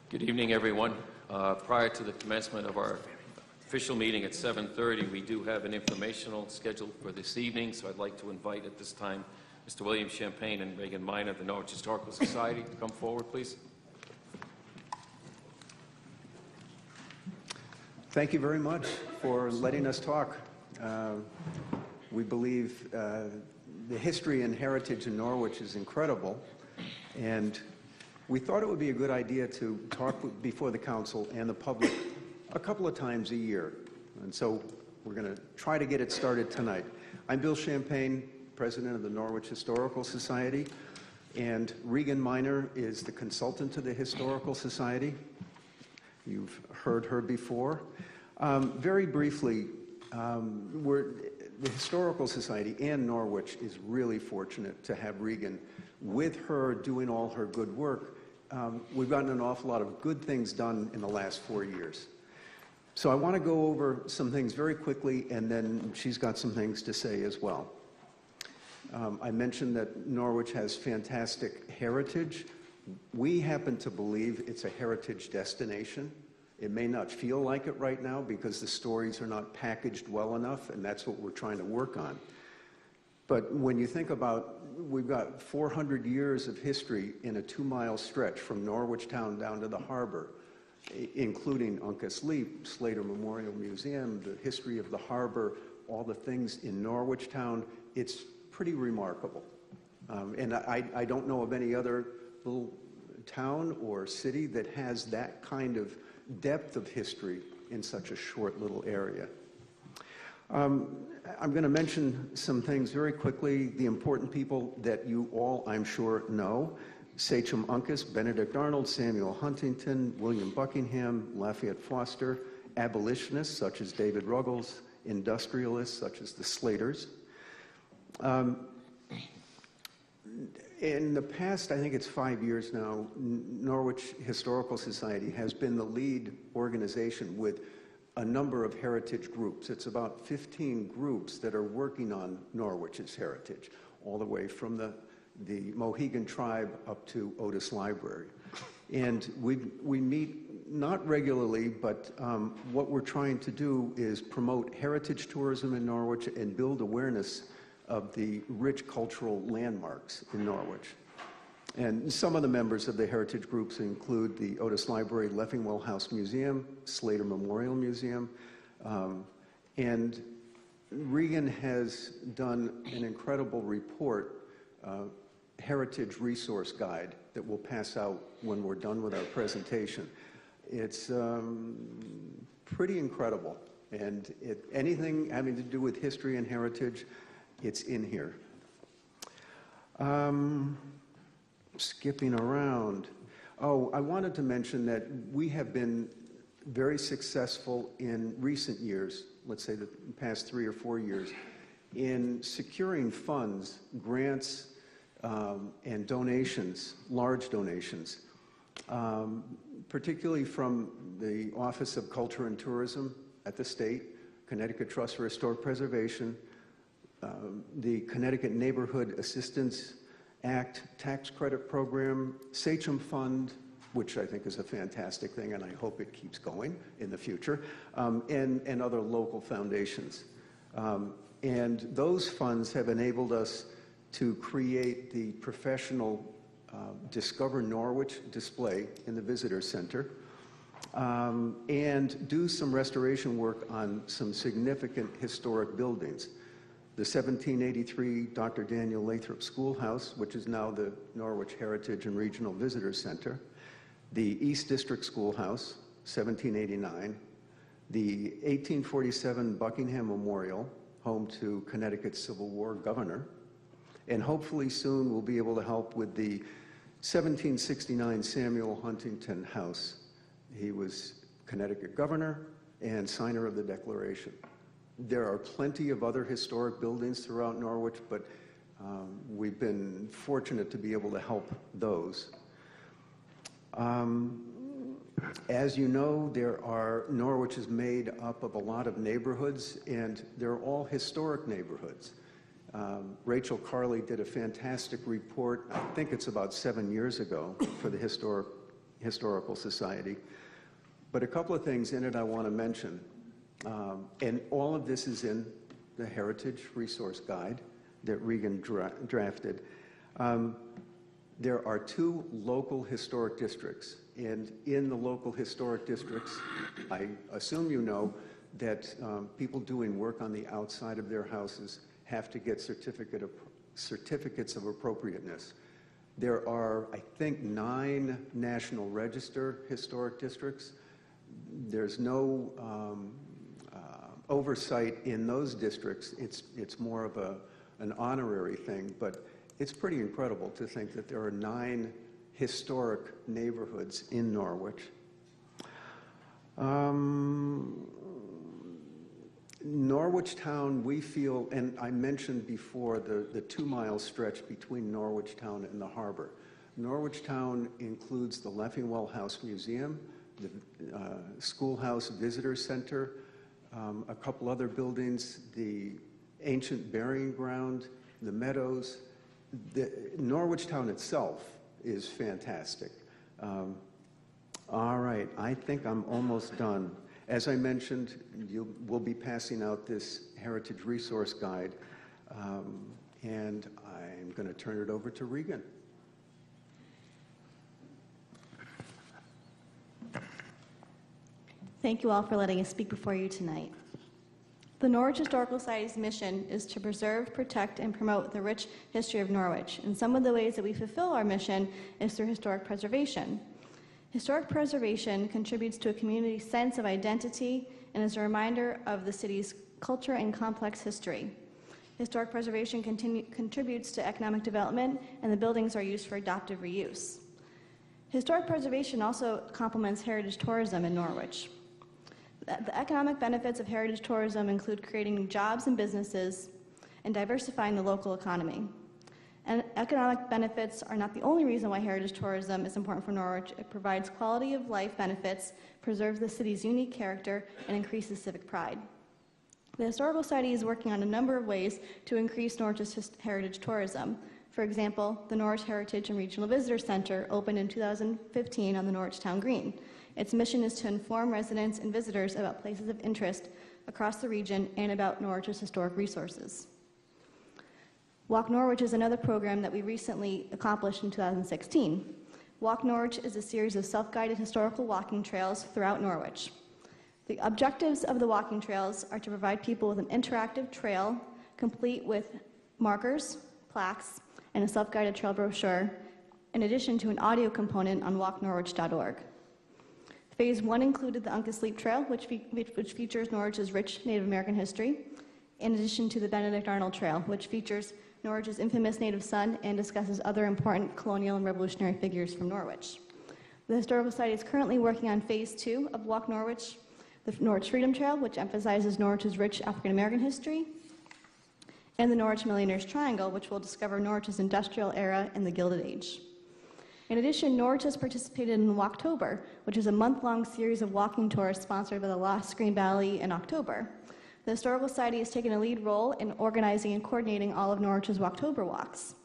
Good evening, everyone. Prior to the commencement of our official meeting at 7:30, we do have an informational scheduled for this evening, so I'd like to invite at this time Mr. William Champagne and Regan Miner of the Norwich Historical Society to come forward, please. Thank you very much for letting us talk. We believe the history and heritage in Norwich is incredible, and we thought it would be a good idea to talk before the council and the public a couple of times a year. And so we're going to try to get it started tonight. I'm Bill Champagne, president of the Norwich Historical Society, and Regan Miner is the consultant to the Historical Society. You've heard her before. Very briefly, the Historical Society and Norwich is really fortunate to have Regan. With her doing all her good work, we've gotten an awful lot of good things done in the last 4 years. So I want to go over some things very quickly, and then she's got some things to say as well. I mentioned that Norwich has fantastic heritage. We happen to believe it's a heritage destination. It may not feel like it right now because the stories are not packaged well enough, and that's what we're trying to work on. But when you think about, we've got 400 years of history in a 2-mile stretch from Norwich town down to the harbor, including Uncas Leap, Slater Memorial Museum, the history of the harbor, all the things in Norwich town. It's pretty remarkable. And I don't know of any other little town or city that has that kind of depth of history in such a short little area. I'm going to mention some things very quickly. The important people that you all, I'm sure, know: Sachem Uncas, Benedict Arnold, Samuel Huntington, William Buckingham, Lafayette Foster, abolitionists such as David Ruggles, industrialists such as the Slaters. In the past, I think it's 5 years now, Norwich Historical Society has been the lead organization with a number of heritage groups. It's about 15 groups that are working on Norwich's heritage, all the way from the Mohegan tribe up to Otis Library. And we meet not regularly, but what we're trying to do is promote heritage tourism in Norwich and build awareness of the rich cultural landmarks in Norwich. And some of the members of the heritage groups include the Otis Library, Leffingwell House Museum, Slater Memorial Museum, and Regan has done an incredible report, Heritage Resource Guide, that we'll pass out when we're done with our presentation. It's pretty incredible, and anything having to do with history and heritage, it's in here. Skipping around. Oh, I wanted to mention that we have been very successful in recent years, let's say the past 3 or 4 years, in securing funds, grants, and donations, large donations, particularly from the Office of Culture and Tourism at the state, Connecticut Trust for Historic Preservation, the Connecticut Neighborhood Assistance Act tax credit program, Sachem Fund, which I think is a fantastic thing, and I hope it keeps going in the future, and other local foundations. And those funds have enabled us to create the professional Discover Norwich display in the Visitor Center, and do some restoration work on some significant historic buildings. The 1783 Dr. Daniel Lathrop Schoolhouse, which is now the Norwich Heritage and Regional Visitor Center, the East District Schoolhouse, 1789, the 1847 Buckingham Memorial, home to Connecticut's Civil War governor, and hopefully soon we'll be able to help with the 1769 Samuel Huntington House. He was Connecticut governor and signer of the Declaration. There are plenty of other historic buildings throughout Norwich, but we've been fortunate to be able to help those. As you know, Norwich is made up of a lot of neighborhoods, and they're all historic neighborhoods. Rachel Carley did a fantastic report, I think it's about 7 years ago, for the Historic Historical Society. But a couple of things in it I want to mention. And all of this is in the Heritage Resource Guide that Regan drafted. There are 2 local historic districts. And in the local historic districts, I assume you know that people doing work on the outside of their houses have to get certificates of appropriateness. There are, I think, 9 National Register historic districts. There's no oversight in those districts. It's more of an honorary thing, but it's pretty incredible to think that there are 9 historic neighborhoods in Norwich. Norwich Town, we feel, and I mentioned before the 2-mile stretch between Norwich Town and the harbor. Norwich Town includes the Leffingwell House Museum, the Schoolhouse Visitor Center, a couple other buildings, the ancient burying ground, the meadows. Norwich Town itself is fantastic. All right, I think I'm almost done. As I mentioned, we'll be passing out this Heritage Resource Guide, and I'm going to turn it over to Regan. Thank you all for letting us speak before you tonight. The Norwich Historical Society's mission is to preserve, protect, and promote the rich history of Norwich. And some of the ways that we fulfill our mission is through historic preservation. Historic preservation contributes to a community's sense of identity and is a reminder of the city's culture and complex history. Historic preservation contributes to economic development, and the buildings are used for adaptive reuse. Historic preservation also complements heritage tourism in Norwich. The economic benefits of heritage tourism include creating new jobs and businesses and diversifying the local economy. And economic benefits are not the only reason why heritage tourism is important for Norwich. It provides quality of life benefits, preserves the city's unique character, and increases civic pride. The Historical Society is working on a number of ways to increase Norwich's heritage tourism. For example, the Norwich Heritage and Regional Visitor Center opened in 2015 on the Norwich Town Green. Its mission is to inform residents and visitors about places of interest across the region and about Norwich's historic resources. Walk Norwich is another program that we recently accomplished in 2016. Walk Norwich is a series of self-guided historical walking trails throughout Norwich. The objectives of the walking trails are to provide people with an interactive trail complete with markers, plaques, and a self-guided trail brochure, in addition to an audio component on walknorwich.org. Phase 1 included the Uncas Leap Trail, which features Norwich's rich Native American history, in addition to the Benedict Arnold Trail, which features Norwich's infamous native son and discusses other important colonial and revolutionary figures from Norwich. The Historical Society is currently working on Phase 2 of Walk Norwich, the Norwich Freedom Trail, which emphasizes Norwich's rich African American history, and the Norwich Millionaires Triangle, which will discover Norwich's industrial era and the Gilded Age. In addition, Norwich has participated in Walktober, which is a month-long series of walking tours sponsored by the Lost Green Valley in October. The Historical Society has taken a lead role in organizing and coordinating all of Norwich's Walktober walks.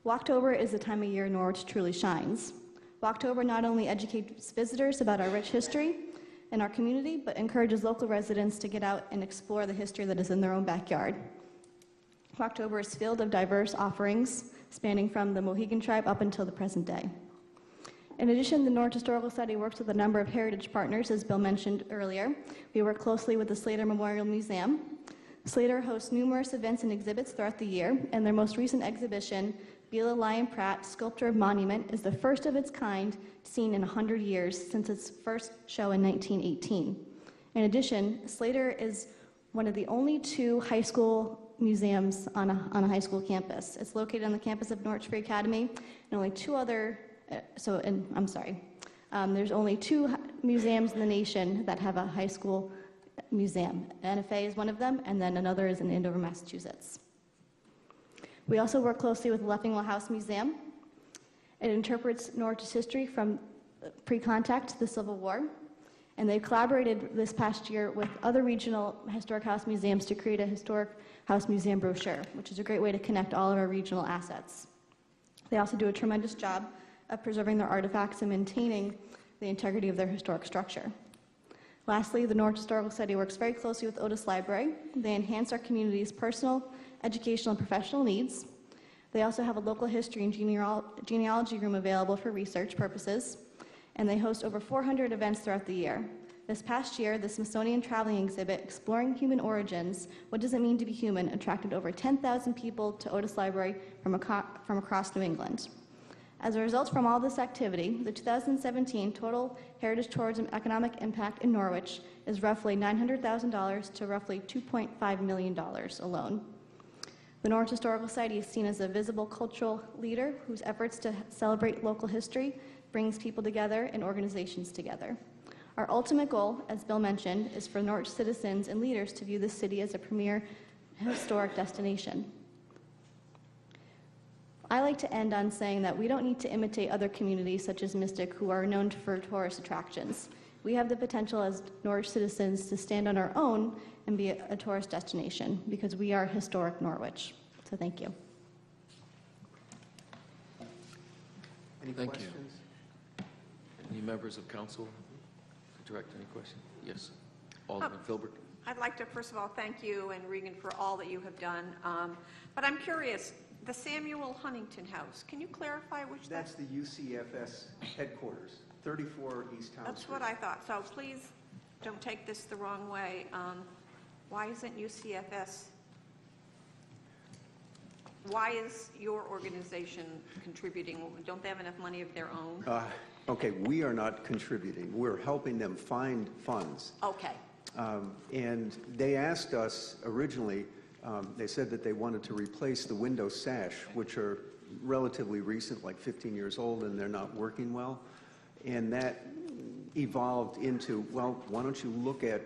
Walktober is the time of year Norwich truly shines. Walktober not only educates visitors about our rich history and our community, but encourages local residents to get out and explore the history that is in their own backyard. Walktober is filled with diverse offerings, spanning from the Mohegan tribe up until the present day. In addition, the Norwich Historical Society works with a number of heritage partners, as Bill mentioned earlier. We work closely with the Slater Memorial Museum. Slater hosts numerous events and exhibits throughout the year, and their most recent exhibition, Bela Lyon Pratt, Sculptor of Monument, is the first of its kind seen in 100 years since its first show in 1918. In addition, Slater is one of the only 2 high school museums on a high school campus. It's located on the campus of Norwich Free Academy, and only 2 other, there's only 2 museums in the nation that have a high school museum. NFA is one of them, and then another is in Andover, Massachusetts. We also work closely with the Leffingwell House Museum. It interprets Norwich's history from pre-contact to the Civil War. And they collaborated this past year with other regional historic house museums to create a historic house museum brochure, which is a great way to connect all of our regional assets. They also do a tremendous job of preserving their artifacts and maintaining the integrity of their historic structure. Lastly, the Norwich Historical Society works very closely with Otis Library. They enhance our community's personal, educational, and professional needs. They also have a local history and genealogy room available for research purposes, and they host over 400 events throughout the year. This past year, the Smithsonian Traveling Exhibit, Exploring Human Origins, What Does It Mean to Be Human?, attracted over 10,000 people to Otis Library from across New England. As a result from all this activity, the 2017 total heritage tourism economic impact in Norwich is roughly $900,000 to roughly $2.5 million alone. The Norwich Historical Society is seen as a visible cultural leader whose efforts to celebrate local history brings people together and organizations together. Our ultimate goal, as Bill mentioned, is for Norwich citizens and leaders to view this city as a premier historic destination. I like to end on saying that we don't need to imitate other communities such as Mystic, who are known for tourist attractions. We have the potential as Norwich citizens to stand on our own and be a tourist destination because we are historic Norwich. So thank you. Any Thank you. questions? Any members of council direct any questions? Yes. Alderman Filbert. I'd like to, first of all, thank you and Regan for all that you have done. But I'm curious, the Samuel Huntington House, can you clarify which That's the UCFS headquarters, 34 East Town That's Street. what I thought. So please don't take this the wrong way. Why isn't UCFS, why is your organization contributing? Don't they have enough money of their own? Okay, we are not contributing. We're helping them find funds. Okay. And they asked us originally, they said that they wanted to replace the window sash, which are relatively recent, like 15 years old, and they're not working well. And that evolved into, well, why don't you look at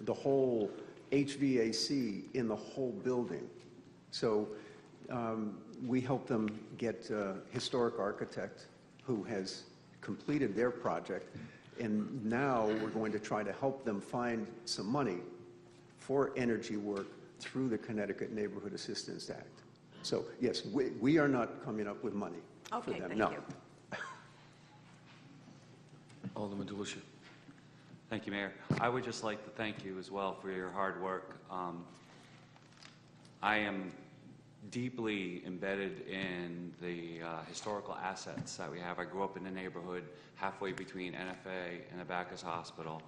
the whole HVAC in the whole building? So we helped them get a historic architect who has completed their project, and now we're going to try to help them find some money for energy work through the Connecticut Neighborhood Assistance Act. So yes, we are not coming up with money for Okay, them. thank No. you. Alderman DeLucia. Thank you, Mayor. I would just like to thank you as well for your hard work. I am deeply embedded in the historical assets that we have. I grew up in the neighborhood halfway between NFA and the Bacchus Hospital.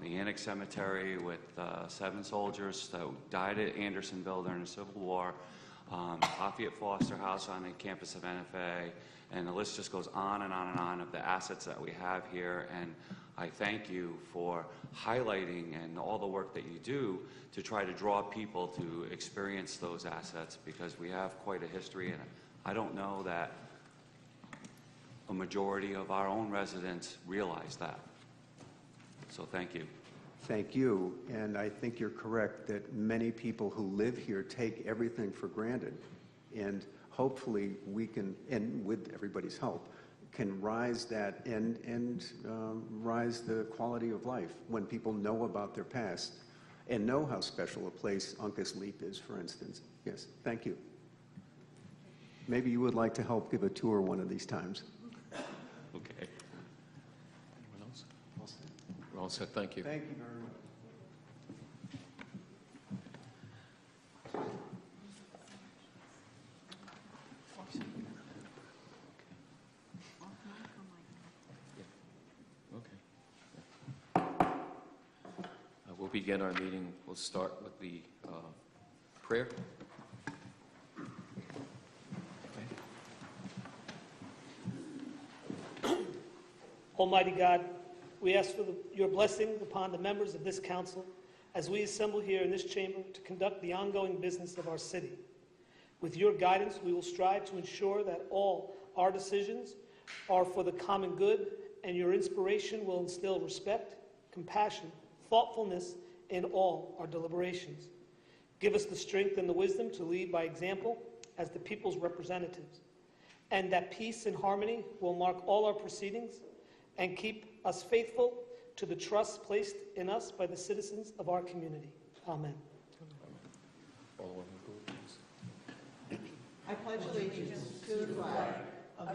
The Annex Cemetery with 7 soldiers that died at Andersonville during the Civil War, Lafayette Foster House on the campus of NFA, and the list just goes on and on and on of the assets that we have here. And I thank you for highlighting and all the work that you do to try to draw people to experience those assets, because we have quite a history, and I don't know that a majority of our own residents realize that. So thank you. Thank you, and I think you're correct that many people who live here take everything for granted, and hopefully we can, and with everybody's help, can rise that and rise the quality of life when people know about their past and know how special a place Uncas Leap is, for instance. Yes, thank you. Maybe you would like to help give a tour one of these times. Okay. Anyone else? We're all set. Thank you. Thank you very much. We'll begin our meeting. We'll start with the prayer. Almighty God, we ask for your blessing upon the members of this council as we assemble here in this chamber to conduct the ongoing business of our city. With your guidance, we will strive to ensure that all our decisions are for the common good, and your inspiration will instill respect, compassion, thoughtfulness in all our deliberations. Give us the strength and the wisdom to lead by example as the people's representatives, and that peace and harmony will mark all our proceedings and keep us faithful to the trust placed in us by the citizens of our community. Amen. I pledge allegiance to the flag of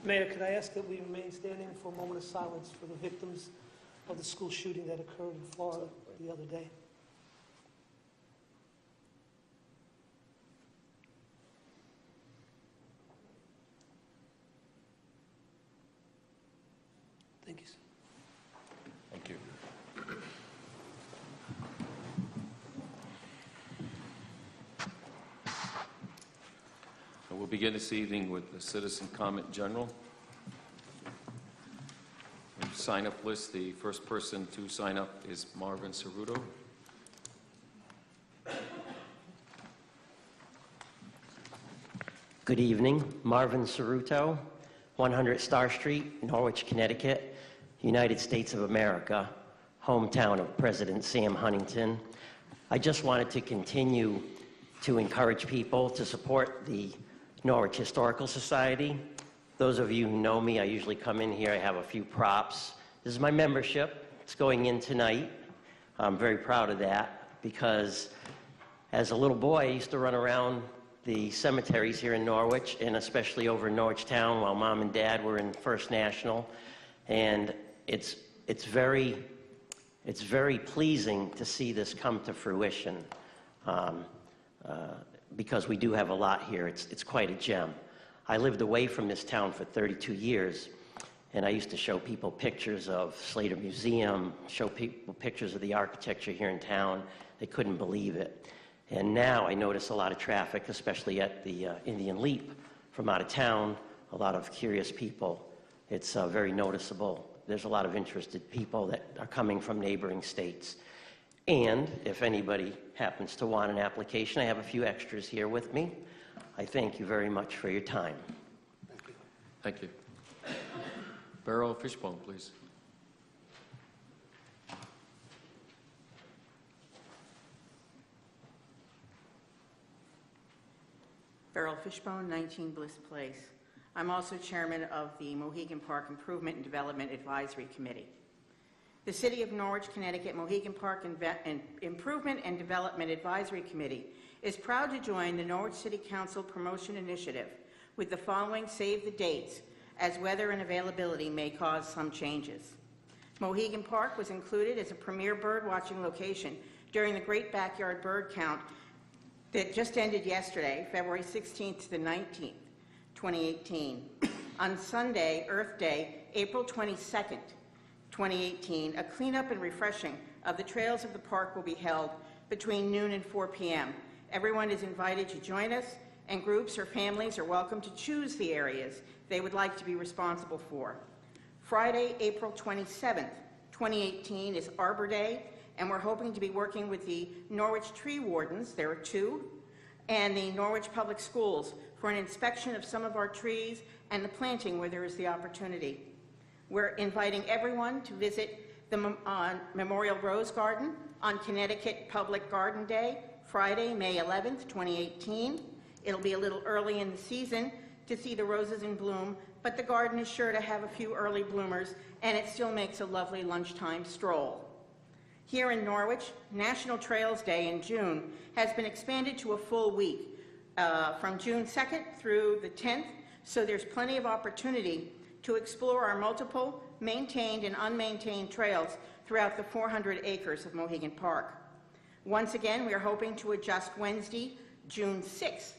Mayor, could I ask that we remain standing for a moment of silence for the victims of the school shooting that occurred in Florida the other day? Thank you, sir. Thank you. So we'll begin this evening with the citizen comment general. Sign-up list, the first person to sign up is Marvin Cerruto. Good evening. Marvin Cerruto, 100 Star Street, Norwich, Connecticut, United States of America, hometown of President Sam Huntington. I just wanted to continue to encourage people to support the Norwich Historical Society. Those of you who know me, I usually come in here, I have a few props. This is my membership. It's going in tonight. I'm very proud of that because as a little boy, I used to run around the cemeteries here in Norwich, and especially over in Norwich Town while Mom and Dad were in First National. And it's very pleasing to see this come to fruition because we do have a lot here. It's quite a gem. I lived away from this town for 32 years, and I used to show people pictures of Slater Museum, show people pictures of the architecture here in town. They couldn't believe it. And now I notice a lot of traffic, especially at the Indian Leap from out of town, a lot of curious people. It's very noticeable. There's a lot of interested people that are coming from neighboring states. And if anybody happens to want an application, I have a few extras here with me. I thank you very much for your time. Thank you. Beryl Fishbone, please. Beryl Fishbone, 19 Bliss Place. I'm also chairman of the Mohegan Park Improvement and Development Advisory Committee. The City of Norwich, Connecticut Mohegan Park Improvement and Development Advisory Committee is proud to join the Norwich City Council Promotion Initiative with the following save the dates, as weather and availability may cause some changes. Mohegan Park was included as a premier bird watching location during the Great Backyard Bird Count that just ended yesterday, February 16th to the 19th, 2018. On Sunday, Earth Day, April 22nd, 2018, a cleanup and refreshing of the trails of the park will be held between noon and 4 p.m. Everyone is invited to join us, and groups or families are welcome to choose the areas they would like to be responsible for. Friday, April 27th, 2018 is Arbor Day, and we're hoping to be working with the Norwich Tree Wardens, there are 2, and the Norwich Public Schools for an inspection of some of our trees and the planting where there is the opportunity. We're inviting everyone to visit the Memorial Rose Garden on Connecticut Public Garden Day, Friday, May 11th, 2018. It'll be a little early in the season to see the roses in bloom, but the garden is sure to have a few early bloomers, and it still makes a lovely lunchtime stroll. Here in Norwich, National Trails Day in June has been expanded to a full week, from June 2nd through the 10th, so there's plenty of opportunity to explore our multiple maintained and unmaintained trails throughout the 400 acres of Mohegan Park. Once again, we are hoping to adjust Wednesday, June 6th,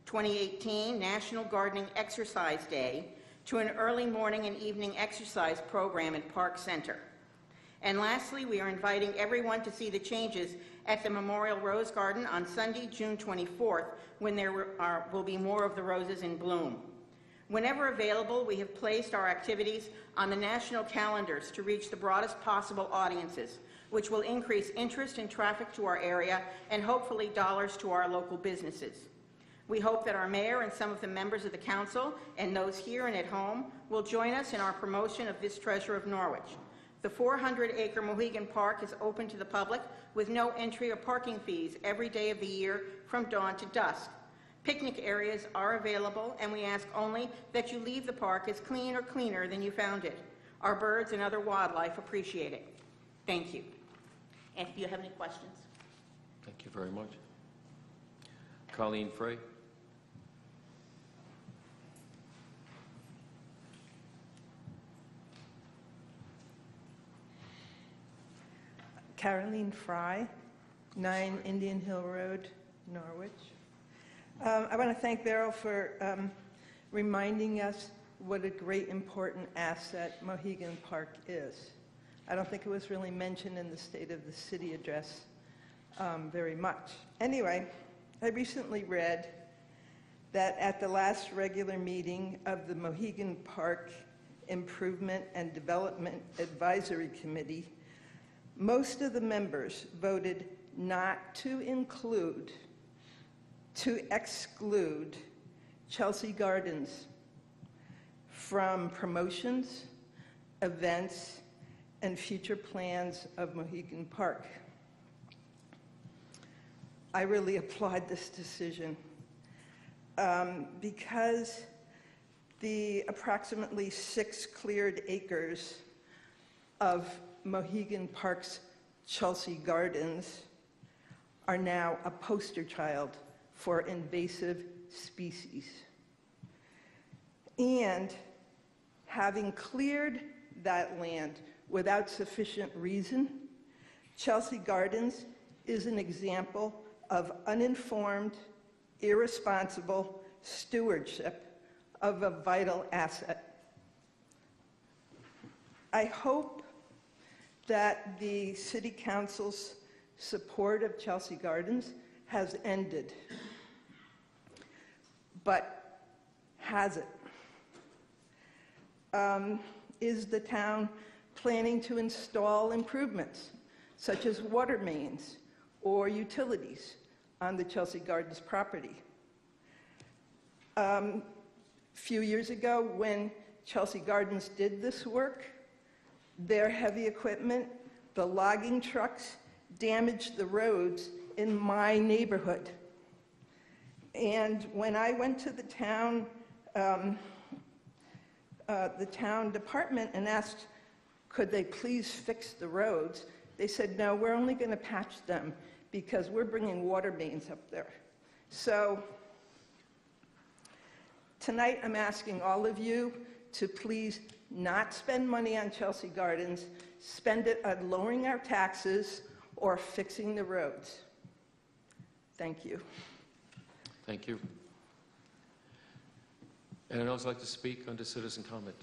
2018, National Gardening Exercise Day to an early morning and evening exercise program in Park Center. And lastly, we are inviting everyone to see the changes at the Memorial Rose Garden on Sunday, June 24th, when there will be more of the roses in bloom. Whenever available, we have placed our activities on the national calendars to reach the broadest possible audiences, which will increase interest and traffic to our area and hopefully dollars to our local businesses. We hope that our mayor and some of the members of the council and those here and at home will join us in our promotion of this treasure of Norwich. The 400-acre Mohegan Park is open to the public with no entry or parking fees every day of the year from dawn to dusk. Picnic areas are available, and we ask only that you leave the park as clean or cleaner than you found it. Our birds and other wildlife appreciate it. Thank you. And if you have any questions. Thank you very much. Colleen Frey. Caroline Fry, 9 Indian Hill Road, Norwich. I want to thank Beryl for reminding us what a great important asset Mohegan Park is. I don't think it was really mentioned in the State of the City address very much. Anyway, I recently read that at the last regular meeting of the Mohegan Park Improvement and Development Advisory Committee, most of the members voted not to exclude Chelsea Gardens from promotions, events, and future plans of Mohegan Park. I really applaud this decision because the approximately 6 cleared acres of Mohegan Park's Chelsea Gardens are now a poster child for invasive species. And having cleared that land without sufficient reason, Chelsea Gardens is an example of uninformed, irresponsible stewardship of a vital asset. I hope that the City Council's support of Chelsea Gardens has ended. But has it? Is the town planning to install improvements, such as water mains or utilities, on the Chelsea Gardens property? A few years ago, when Chelsea Gardens did this work, their heavy equipment, the logging trucks, damaged the roads in my neighborhood. And when I went to the town department and asked, could they please fix the roads, they said, no, we're only going to patch them because we're bringing water mains up there. So tonight I'm asking all of you to please not spend money on Chelsea Gardens, spend it on lowering our taxes or fixing the roads. Thank you. Thank you. Anyone else like to speak under citizen comment?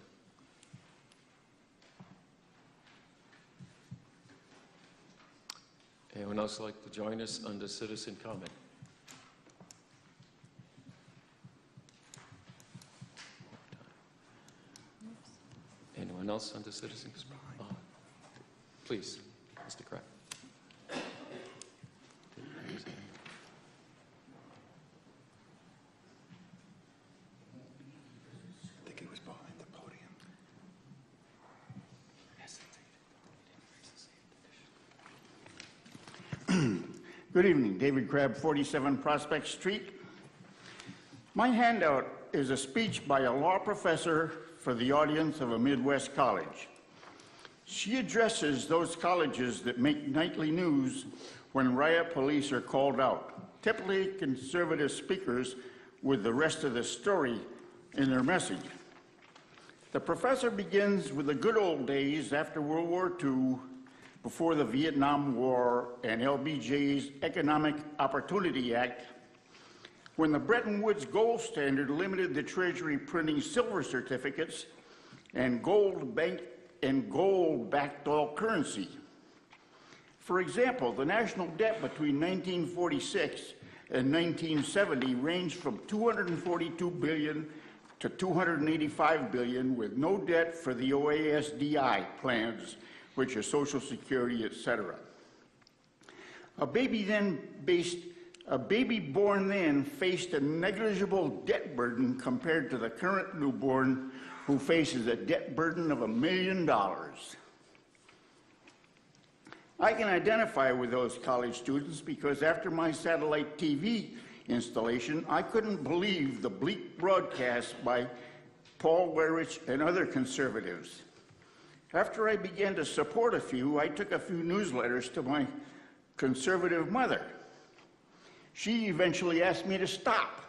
Anyone else like to join us under citizen comment? Anyone else under citizen comment? Please, Mr. Kraft. I think he was behind the podium. Good evening, David Crabb, 47 Prospect Street. My handout is a speech by a law professor for the audience of a Midwest college. She addresses those colleges that make nightly news when riot police are called out, typically conservative speakers with the rest of the story in their message. The professor begins with the good old days after World War II, before the Vietnam War and LBJ's Economic Opportunity Act, when the Bretton Woods gold standard limited the Treasury printing silver certificates and gold-backed all currency. For example, the national debt between 1946 and 1970 ranged from $242 billion to $285 billion, with no debt for the OASDI plans, which are Social Security, etc. A baby born then faced a negligible debt burden compared to the current newborn, who faces a debt burden of $1 million. I can identify with those college students because after my satellite TV installation, I couldn't believe the bleak broadcast by Paul Weyrich and other conservatives. After I began to support a few, I took a few newsletters to my conservative mother. She eventually asked me to stop.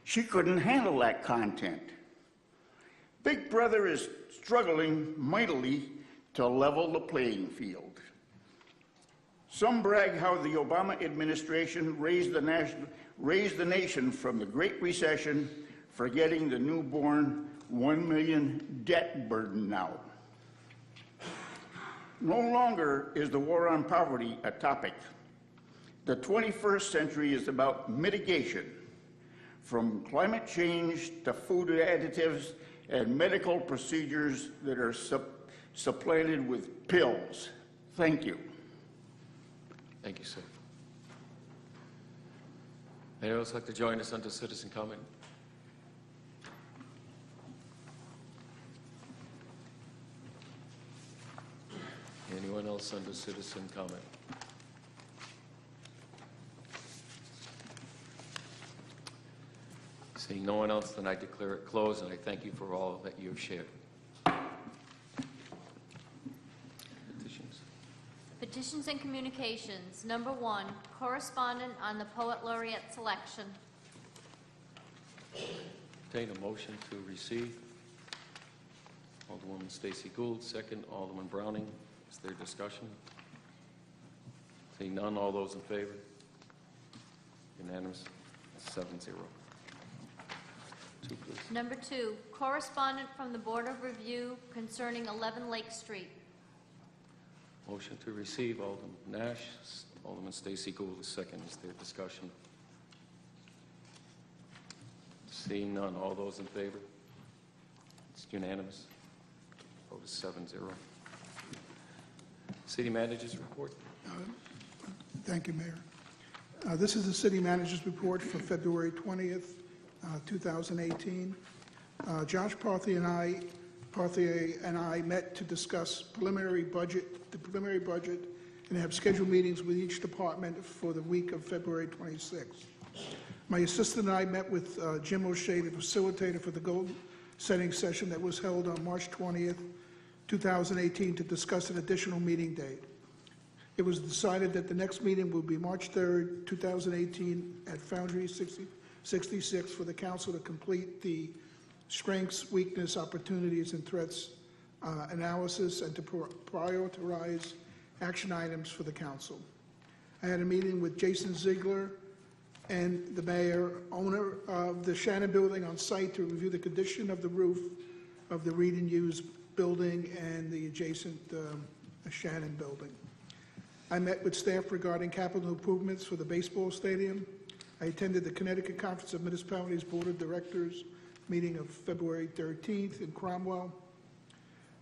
She couldn't handle that content. Big Brother is struggling mightily to level the playing field. Some brag how the Obama administration raised the nation from the Great Recession, forgetting the newborn 1 million debt burden now. No longer is the war on poverty a topic. The 21st century is about mitigation, from climate change to food additives and medical procedures that are supplanted with pills. Thank you. Thank you, sir. Anyone else like to join us under citizen comment? Anyone else under citizen comment? Seeing no one else, then I declare it closed, and I thank you for all that you have shared. Petitions. Petitions and communications. Number 1, correspondent on the Poet Laureate selection. Entertain a motion to receive. Alderwoman Stacey Gould, second. Alderman Browning. Is there discussion? Seeing none, all those in favor? Unanimous. 7-0. 2, please. Number 2, correspondent from the Board of Review concerning 11 Lake Street. Motion to receive. Alderman Nash. Alderman Stacey Gould is second. Is there discussion? Seeing none, all those in favor? It's unanimous. Vote is 7-0. City Manager's report. Thank you, Mayor. This is the City Manager's report for February 20th, 2018. Josh Parthier and I met to discuss the preliminary budget, and have scheduled meetings with each department for the week of February 26th. My assistant and I met with Jim O'Shea, the facilitator for the goal setting session that was held on March 20th, 2018, to discuss an additional meeting date. It was decided that the next meeting will be March 3rd, 2018 at Foundry 66 for the council to complete the strengths, weakness, opportunities, and threats analysis and to prioritize action items for the council. I had a meeting with Jason Ziegler and the mayor, owner of the Shannon building, on site to review the condition of the roof of the Read and Use building and the adjacent Shannon building. I met with staff regarding capital improvements for the baseball stadium. I attended the Connecticut Conference of Municipalities Board of Directors meeting of February 13th in Cromwell.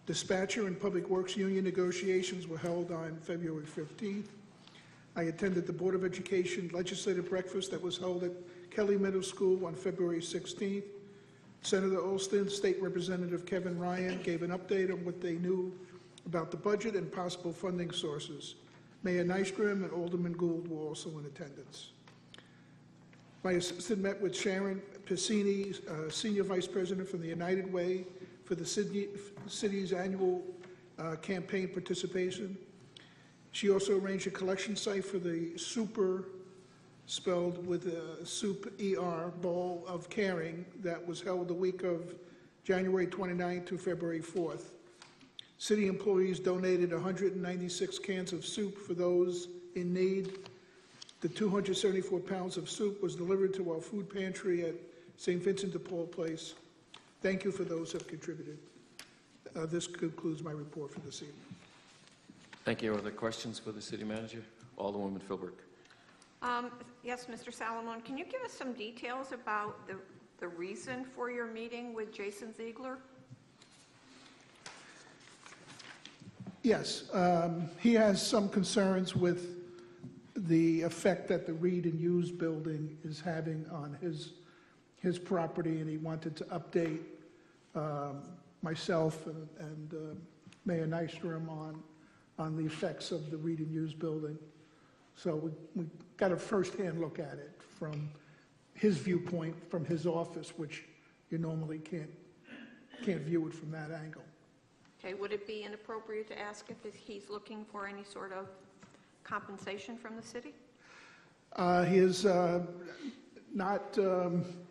Dispatcher and Public Works Union negotiations were held on February 15th. I attended the Board of Education legislative breakfast that was held at Kelly Middle School on February 16th. Senator Olston, State Representative Kevin Ryan gave an update on what they knew about the budget and possible funding sources. Mayor Nystrom and Alderman Gould were also in attendance. My assistant met with Sharon Piscini, Senior Vice President from the United Way, for the city's annual campaign participation. She also arranged a collection site for the Super, spelled with a soup ER, Bowl of Caring that was held the week of January 29th to February 4th. City employees donated 196 cans of soup for those in need. The 274 pounds of soup was delivered to our food pantry at St. Vincent de Paul Place. Thank you for those who have contributed. This concludes my report for this evening. Thank you. Are there questions for the City Manager? Alderwoman Philbrick. Yes, Mr. Salamone, can you give us some details about the reason for your meeting with Jason Ziegler? Yes, he has some concerns with the effect that the Read and Use building is having on his property, and he wanted to update myself and Mayor Nystrom on the effects of the Read and Use building. So we got a firsthand look at it from his viewpoint, from his office, which you normally can't view it from that angle. Okay, would it be inappropriate to ask if he's looking for any sort of compensation from the city? He has not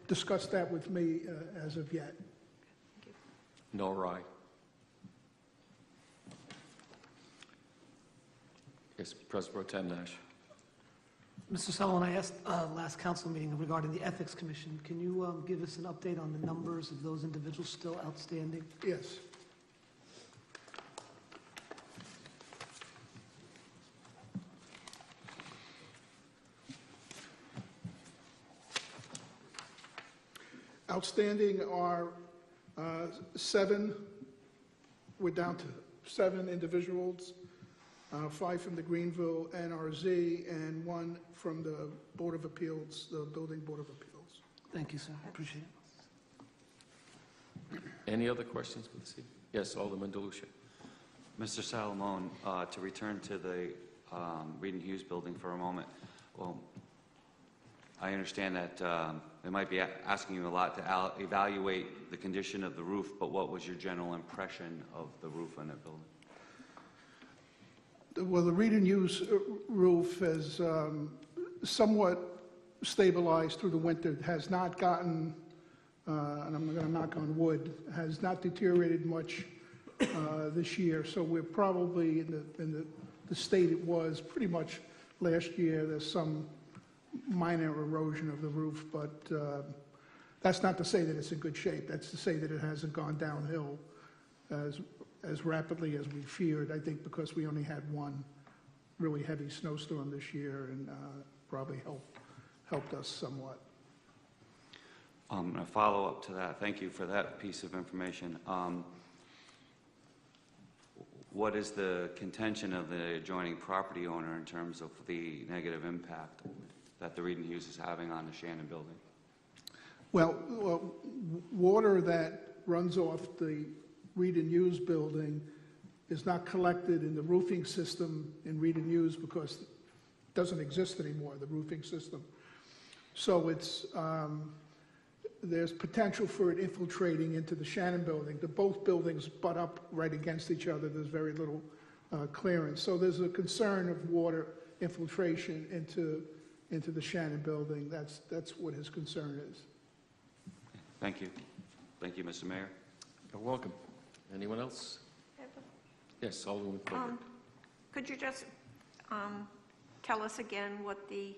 discussed that with me as of yet. Nor I. Yes, President Pro Tem Nash. Mr. Sullivan, I asked last council meeting regarding the Ethics Commission. Can you give us an update on the numbers of those individuals still outstanding? Yes. Outstanding are 7. We're down to 7 individuals, 5 from the Greenville NRZ, and 1 from the Board of Appeals, the Building Board of Appeals. Thank you, sir. Appreciate it. Any other questions for the city? Yes, Alderman DeLucia. Mr. Salamone, to return to the Reed and Hughes building for a moment. Well, I understand that they might be asking you a lot to evaluate the condition of the roof, but what was your general impression of the roof on that building? Well, the Reed and Hughes roof has somewhat stabilized through the winter. It has not gotten, and I'm going to knock on wood, has not deteriorated much this year. So we're probably in the state it was pretty much last year. There's some minor erosion of the roof, but that's not to say that it's in good shape. That's to say that it hasn't gone downhill as rapidly as we feared, I think because we only had one really heavy snowstorm this year, and probably helped us somewhat. A follow-up to that, thank you for that piece of information. What is the contention of the adjoining property owner in terms of the negative impact that the Reed and Hughes is having on the Shannon building? Well, water that runs off the Reed and Hughes building is not collected in the roofing system in Reed and Hughes because it doesn't exist anymore, the roofing system. So it's, there's potential for it infiltrating into the Shannon building. Both buildings butt up right against each other. There's very little clearance. So there's a concern of water infiltration into the Shannon building. That's what his concern is. Thank you. Thank you, Mr. Mayor. You're welcome. Anyone else? Yes, Alderman Colbert. Could you just tell us again what the,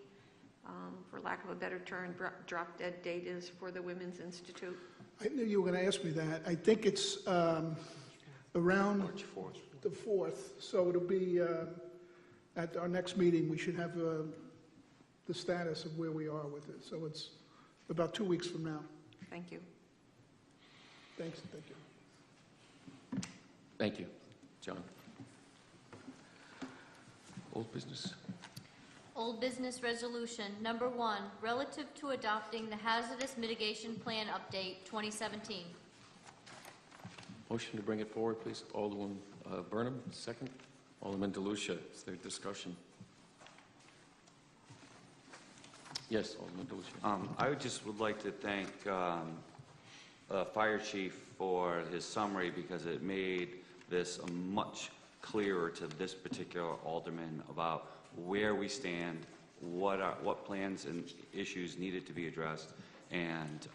for lack of a better term, drop-dead date is for the Women's Institute? I knew you were going to ask me that. I think it's around March 4th. the 4th. So it'll be at our next meeting, we should have the status of where we are with it. So it's about 2 weeks from now. Thank you. Thanks. Thank you. Thank you, John. Old business. Old business resolution, number 1, relative to adopting the Hazardous Mitigation Plan Update 2017. Motion to bring it forward, please. Alderman Burnham, second. Alderman DeLucia, is there discussion? Yes, Alderman DeLucia. I would like to thank Fire Chief for his summary because it made this much clearer to this particular alderman about where we stand, what plans and issues needed to be addressed, and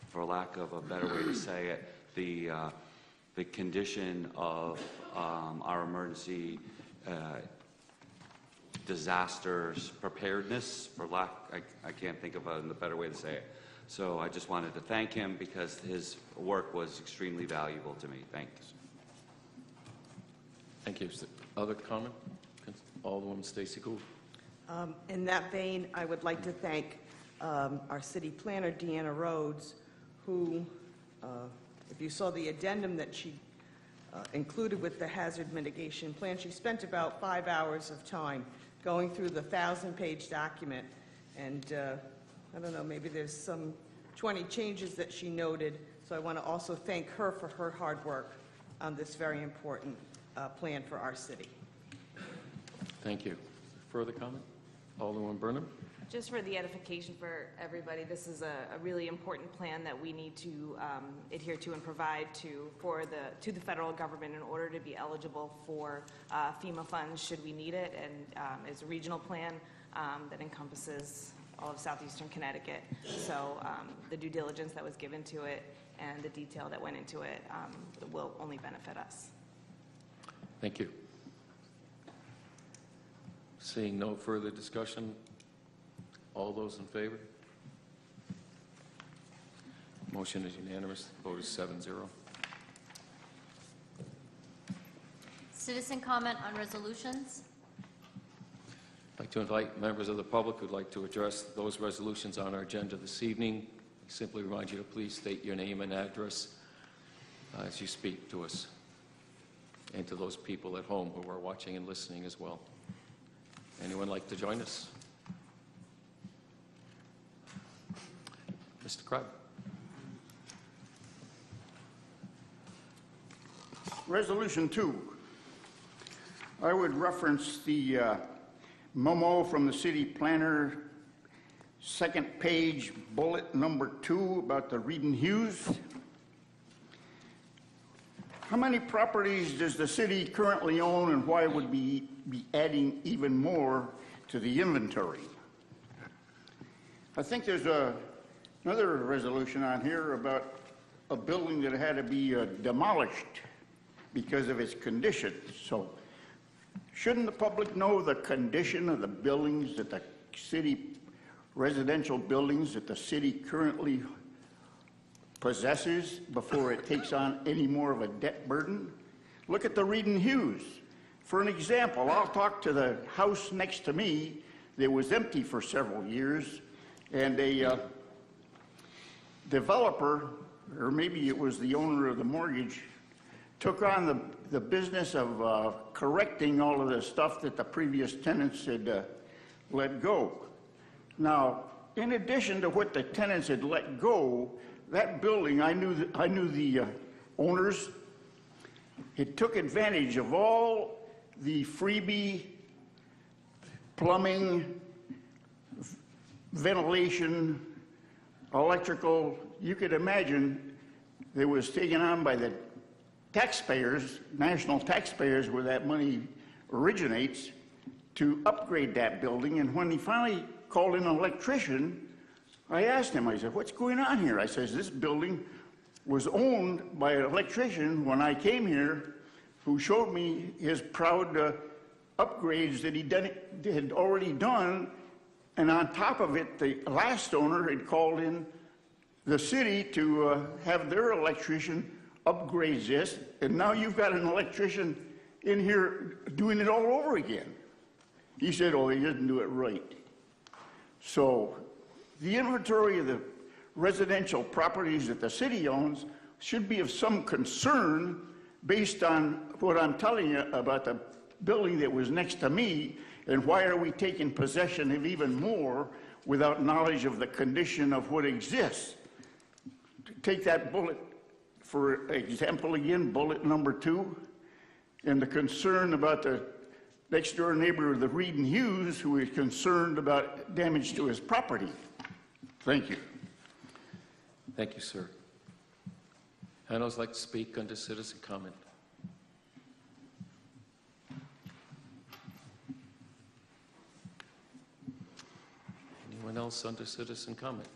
for lack of a better way to say it, the condition of our emergency disasters preparedness, for lack, I can't think of a better way to say it. So I just wanted to thank him because his work was extremely valuable to me. Thanks. Thank you. Other comment? Alderwoman Stacy Gould. In that vein, I would like to thank our city planner, Deanna Rhodes, who, if you saw the addendum that she included with the hazard mitigation plan, she spent about 5 hours of time going through the 1,000-page document. And I don't know, maybe there's some 20 changes that she noted. So I want to also thank her for her hard work on this very important plan for our city. Thank you. Further comment? Alderman Burnham? Just for the edification for everybody, this is a really important plan that we need to adhere to and provide to the federal government in order to be eligible for FEMA funds should we need it, and it's a regional plan that encompasses all of southeastern Connecticut. So the due diligence that was given to it and the detail that went into it will only benefit us. Thank you. Seeing no further discussion, all those in favor? Motion is unanimous. The vote is 7-0. Citizen comment on resolutions. I'd like to invite members of the public who'd like to address those resolutions on our agenda this evening. I simply remind you to please state your name and address as you speak to us, and to those people at home who are watching and listening as well. Anyone like to join us? Mr. Crabbe. Resolution 2. I would reference the memo from the city planner, second page, bullet number 2, about the Reed and Hughes. How many properties does the city currently own, and why would we be adding even more to the inventory? I think there's another resolution on here about a building that had to be demolished because of its condition. So shouldn't the public know the condition of the buildings that the city, residential buildings that the city currently possesses before it takes on any more of a debt burden? Look at the Reed and Hughes. For an example, I'll talk to the house next to me that was empty for several years, and a developer, or maybe it was the owner of the mortgage, took on the business of correcting all of the stuff that the previous tenants had let go. Now, in addition to what the tenants had let go, that building, I knew the owners. It took advantage of all the freebie plumbing, ventilation, electrical. You could imagine it was taken on by the taxpayers, national taxpayers, where that money originates, to upgrade that building. And when he finally called in an electrician, I asked him, I said, what's going on here? I says, this building was owned by an electrician when I came here, who showed me his proud upgrades that he had already done. And on top of it, the last owner had called in the city to have their electrician upgrade this. And now you've got an electrician in here doing it all over again. He said, oh, he didn't do it right. So the inventory of the residential properties that the city owns should be of some concern based on what I'm telling you about the building that was next to me, and why are we taking possession of even more without knowledge of the condition of what exists? Take that bullet, for example again, bullet number 2, and the concern about the next door neighbor of the Reed and Hughes, who is concerned about damage to his property. Thank you. Thank you, sir. I'd also like to speak under citizen comment. Anyone else under citizen comment?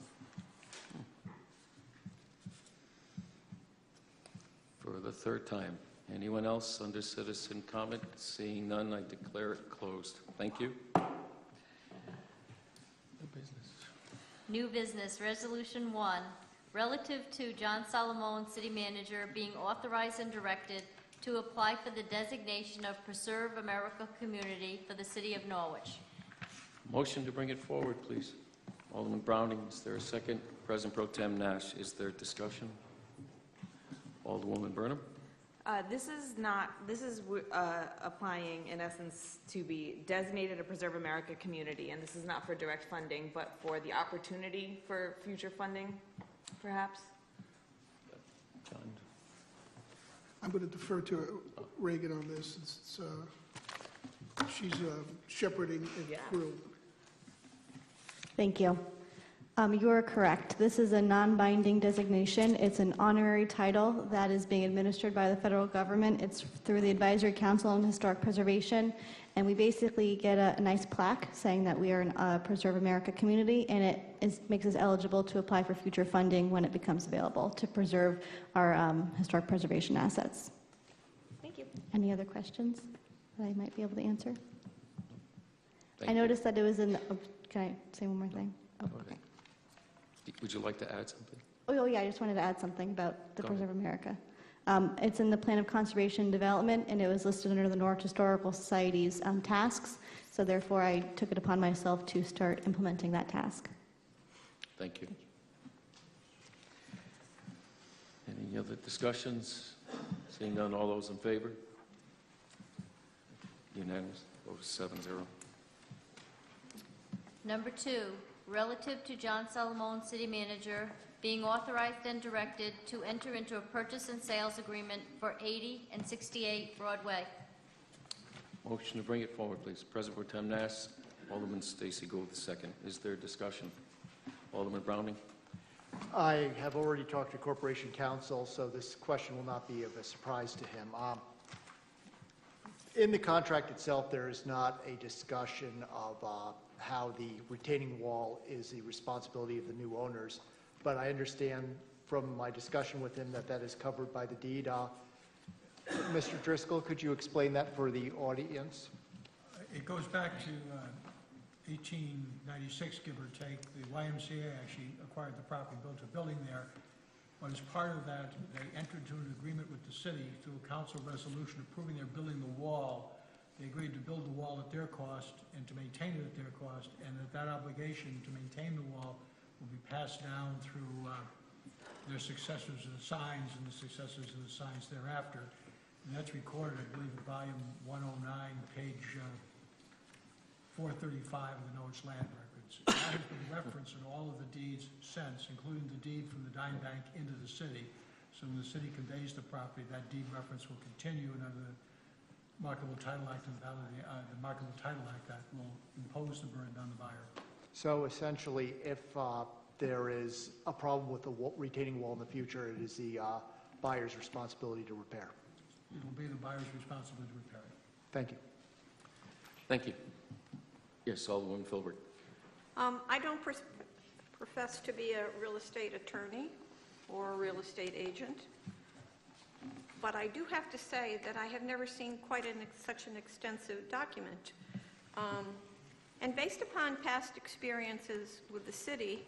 For the third time. Anyone else under citizen comment? Seeing none, I declare it closed. Thank you. New business, Resolution 1, relative to John Solomon, City Manager, being authorized and directed to apply for the designation of Preserve America Community for the City of Norwich. Motion to bring it forward, please. Alderman Browning, is there a second? President Pro Tem Nash, is there discussion? Alderwoman Burnham? This is applying, in essence, to be designated a Preserve America community, and this is not for direct funding, but for the opportunity for future funding, perhaps? John? I'm going to defer to Reagan on this. It's she's shepherding it through. Thank you. You are correct. This is a non-binding designation. It's an honorary title that is being administered by the federal government. It's through the Advisory Council on Historic Preservation, and we basically get a nice plaque saying that we are a Preserve America community, and it makes us eligible to apply for future funding when it becomes available to preserve our historic preservation assets. Thank you. Any other questions that I might be able to answer? Thank I you. noticed that it was in the, oh, can I say one more thing? Oh, okay. Would you like to add something? Oh, yeah, I just wanted to add something about the Go Preserve America. It's in the Plan of Conservation and Development, and it was listed under the Norwich Historical Society's tasks, so therefore I took it upon myself to start implementing that task. Thank you. Any other discussions? Seeing none, all those in favor? Unanimous, vote is 7-0. Number 2, relative to John Salamone, City Manager, being authorized and directed to enter into a purchase and sales agreement for 80 and 68 Broadway. Motion to bring it forward, please. President Pro Tem Nass, Alderman Stacy Gould II. Is there discussion? Alderman Browning? I have already talked to Corporation Counsel, so this question will not be of a surprise to him. In the contract itself, there is not a discussion of how the retaining wall is the responsibility of the new owners, but I understand from my discussion with him that that is covered by the deed. Mr. Driscoll, could you explain that for the audience? It goes back to 1896, give or take. The YMCA actually acquired the property, built a building there. But as part of that, they entered into an agreement with the city through a council resolution approving their building the wall. They agreed to build the wall at their cost and to maintain it at their cost, and that obligation to maintain the wall will be passed down through their successors and signs and the successors of the signs thereafter. And that's recorded, I believe, in volume 109, page 435 of the Norwich Land Records. That has been referenced in all of the deeds since, including the deed from the Dime Bank into the city. So when the city conveys the property, that deed reference will continue, and under the Marketable Title Act and the Marketable Title Act that will impose the burden on the buyer. So essentially, if there is a problem with the retaining wall in the future, it is the buyer's responsibility to repair. It will be the buyer's responsibility to repair it. Thank you. Thank you. Yes, Alderman Filbert. I don't profess to be a real estate attorney or a real estate agent, but I do have to say that I have never seen quite such an extensive document. And based upon past experiences with the city,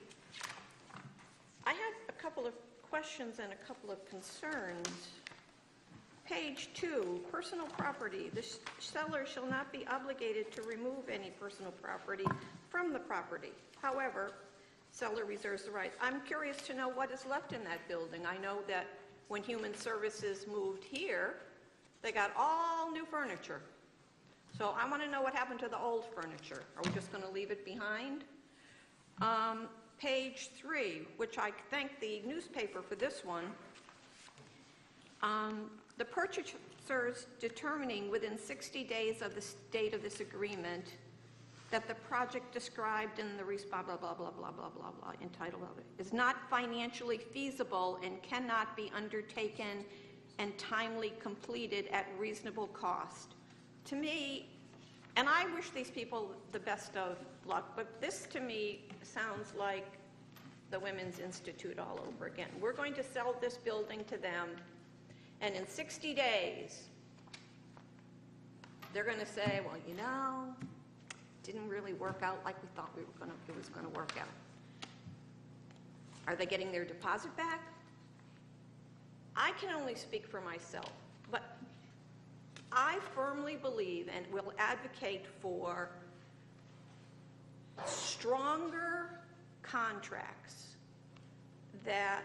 I have a couple of questions and a couple of concerns. Page 2, personal property. The seller shall not be obligated to remove any personal property from the property. However, seller reserves the right. I'm curious to know what is left in that building. I know that when Human Services moved here, they got all new furniture. So I want to know what happened to the old furniture. Are we just going to leave it behind? Page 3, which I thank the newspaper for this one. The purchasers determining within 60 days of the date of this agreement that the project described in the blah, blah, blah, blah, blah, blah, blah, blah, entitled of it, is not financially feasible and cannot be undertaken and timely completed at reasonable cost. To me, and I wish these people the best of luck, but this to me sounds like the Women's Institute all over again. We're going to sell this building to them, and in 60 days, they're going to say, well, you know, didn't really work out like we thought it was going to work out. Are they getting their deposit back? I can only speak for myself, but I firmly believe and will advocate for stronger contracts that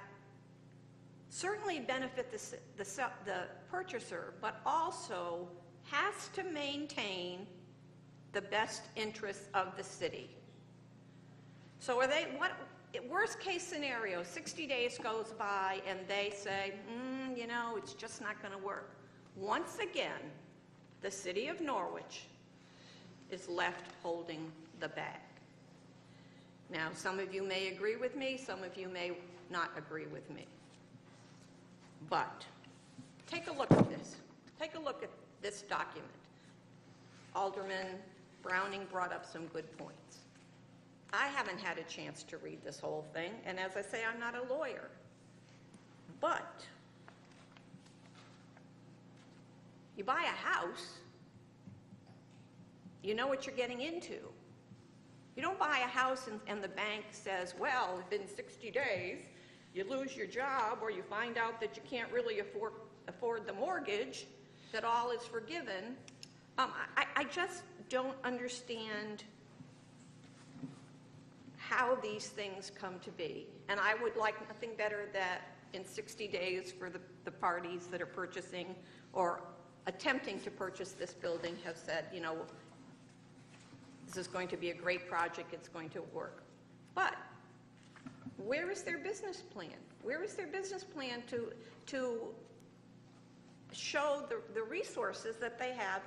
certainly benefit the purchaser, but also has to maintain the best interests of the city. So are they, worst case scenario, 60 days goes by and they say, you know, it's just not going to work. Once again, the city of Norwich is left holding the bag. Now, some of you may agree with me, some of you may not agree with me. But take a look at this. Take a look at this document. Alderman Browning brought up some good points. I haven't had a chance to read this whole thing, and as I say, I'm not a lawyer. But you buy a house, you know what you're getting into. You don't buy a house and the bank says, well, within 60 days, you lose your job or you find out that you can't really afford the mortgage, that all is forgiven. I just don't understand how these things come to be. And I would like nothing better that in 60 days for the parties that are purchasing or attempting to purchase this building have said, you know, this is going to be a great project, it's going to work. But where is their business plan? Where is their business plan to show the resources that they have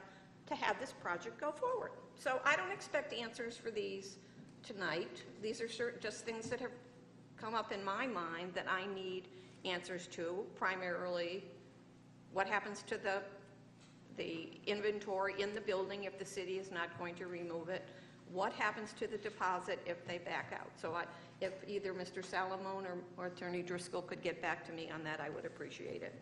to have this project go forward? So I don't expect answers for these tonight. These are just things that have come up in my mind that I need answers to, primarily what happens to the inventory in the building if the city is not going to remove it, what happens to the deposit if they back out. So if either Mr. Salamone or Attorney Driscoll could get back to me on that, I would appreciate it.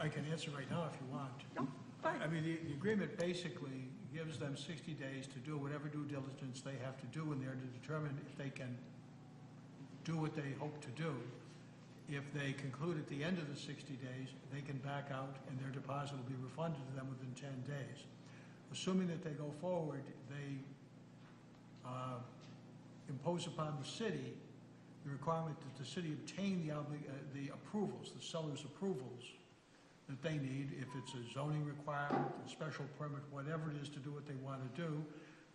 I can answer right now if you want. No, fine. I mean, the agreement basically gives them 60 days to do whatever due diligence they have to do in there to determine if they can do what they hope to do. If they conclude at the end of the 60 days, they can back out and their deposit will be refunded to them within 10 days. Assuming that they go forward, they impose upon the city the requirement that the city obtain the approvals, the seller's approvals that they need. If it's a zoning requirement, a special permit, whatever it is to do what they want to do,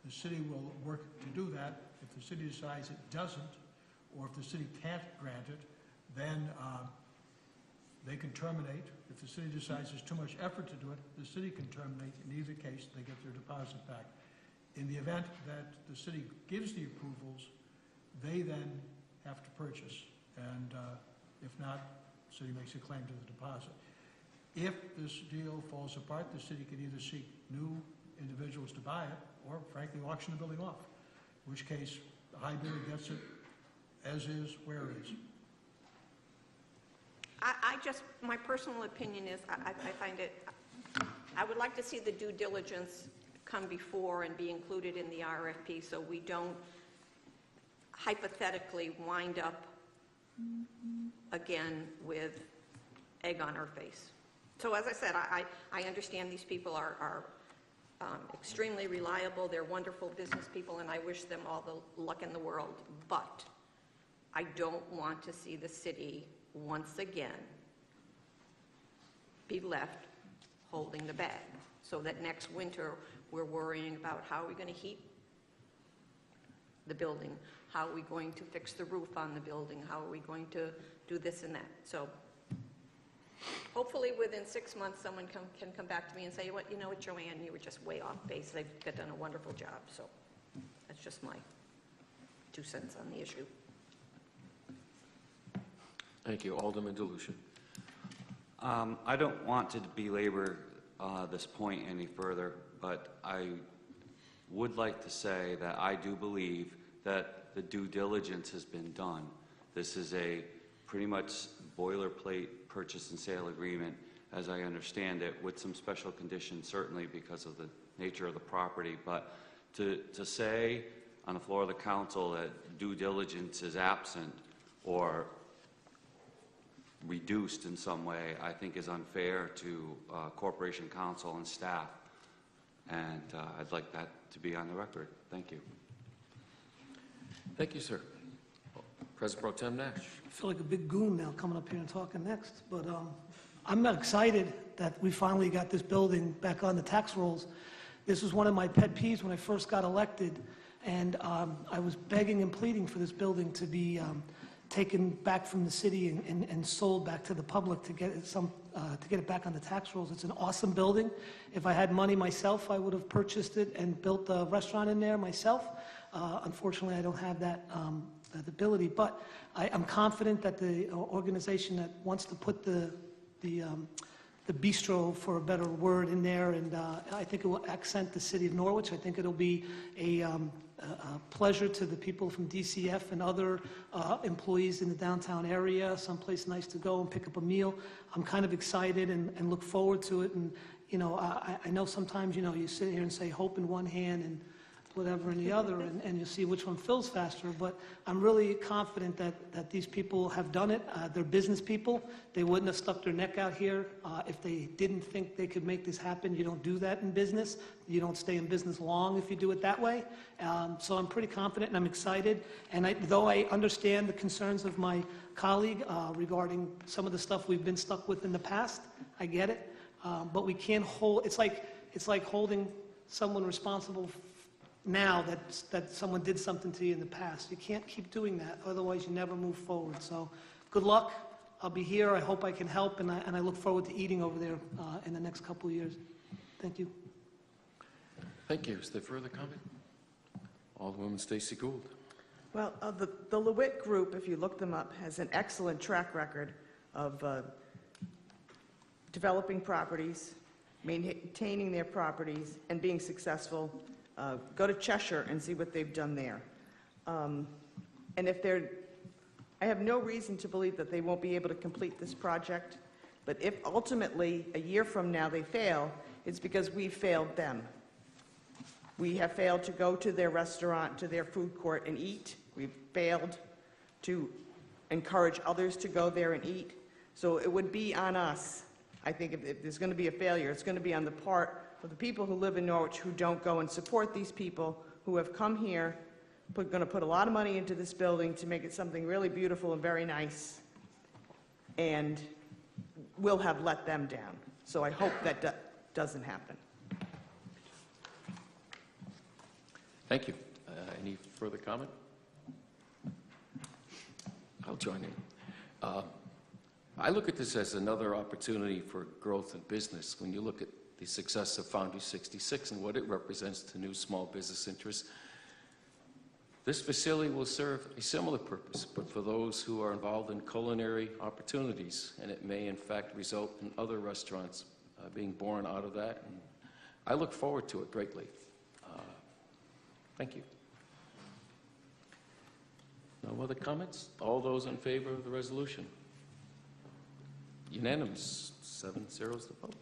the city will work to do that. If the city decides it doesn't, or if the city can't grant it, then they can terminate. If the city decides there's too much effort to do it, the city can terminate. In either case, they get their deposit back. In the event that the city gives the approvals, they then have to purchase. And if not, the city makes a claim to the deposit. If this deal falls apart, the city can either seek new individuals to buy it or, frankly, auction the building off, in which case the high bidder gets it as is, where it is. My personal opinion is, I find it, I would like to see the due diligence come before and be included in the RFP so we don't hypothetically wind up again with egg on our face. So as I said, I understand these people are extremely reliable, they're wonderful business people, and I wish them all the luck in the world, but I don't want to see the city once again be left holding the bag, so that next winter we're worrying about how are we going to heat the building, how are we going to fix the roof on the building, how are we going to do this and that. So hopefully within 6 months someone can come back to me and say, you know what, Joanne, you were just way off base. They've done a wonderful job. So that's just my 2 cents on the issue. Thank you. Alderman Delusion. I don't want to belabor this point any further, but I would like to say that I do believe that the due diligence has been done. This is a pretty much boilerplate purchase and sale agreement, as I understand it, with some special conditions, certainly because of the nature of the property. But to say on the floor of the council that due diligence is absent or reduced in some way, I think is unfair to Corporation Counsel and staff. And I'd like that to be on the record. Thank you. Thank you, sir. President Pro Tem Nash. I feel like a big goon now coming up here and talking next, but I'm excited that we finally got this building back on the tax rolls. This was one of my pet peeves when I first got elected, and I was begging and pleading for this building to be taken back from the city and sold back to the public to get it back on the tax rolls. It's an awesome building. If I had money myself, I would have purchased it and built a restaurant in there myself. Unfortunately, I don't have that ability, but I'm confident that the organization that wants to put the bistro, for a better word, in there, and I think it will accent the city of Norwich. I think it'll be a pleasure to the people from DCF and other employees in the downtown area, someplace nice to go and pick up a meal. I'm kind of excited and look forward to it. And, you know, I know sometimes, you know, you sit here and say hope in one hand and whatever in the other, and you see which one fills faster. But I'm really confident that these people have done it. They're business people. They wouldn't have stuck their neck out here if they didn't think they could make this happen. You don't do that in business. You don't stay in business long if you do it that way. So I'm pretty confident and I'm excited. And though I understand the concerns of my colleague regarding some of the stuff we've been stuck with in the past, I get it. But we can't hold, it's like holding someone responsible now that someone did something to you in the past. You can't keep doing that, otherwise you never move forward. So good luck. I'll be here. I hope I can help, and I look forward to eating over there in the next couple of years. Thank you. Thank you. Is there further comment? Alderwoman Stacey Gould. Well, the LeWitt Group, if you look them up, has an excellent track record of developing properties, maintaining their properties, and being successful. Go to Cheshire and see what they've done there. And I have no reason to believe that they won't be able to complete this project, but if ultimately, a year from now, they fail, it's because we failed them. We have failed to go to their restaurant, to their food court and eat. We've failed to encourage others to go there and eat. So it would be on us. I think if there's going to be a failure, it's going to be on the part of the people who live in Norwich who don't go and support these people who have come here, going to put a lot of money into this building to make it something really beautiful and very nice, and we'll have let them down. So I hope that doesn't happen. Thank you. Any further comment? I'll join in. I look at this as another opportunity for growth in business. When you look at the success of Foundry 66 and what it represents to new small business interests, this facility will serve a similar purpose, but for those who are involved in culinary opportunities, and it may in fact result in other restaurants being born out of that. And I look forward to it greatly. Thank you. No other comments? All those in favor of the resolution? Unanimous. 7-0 is the vote.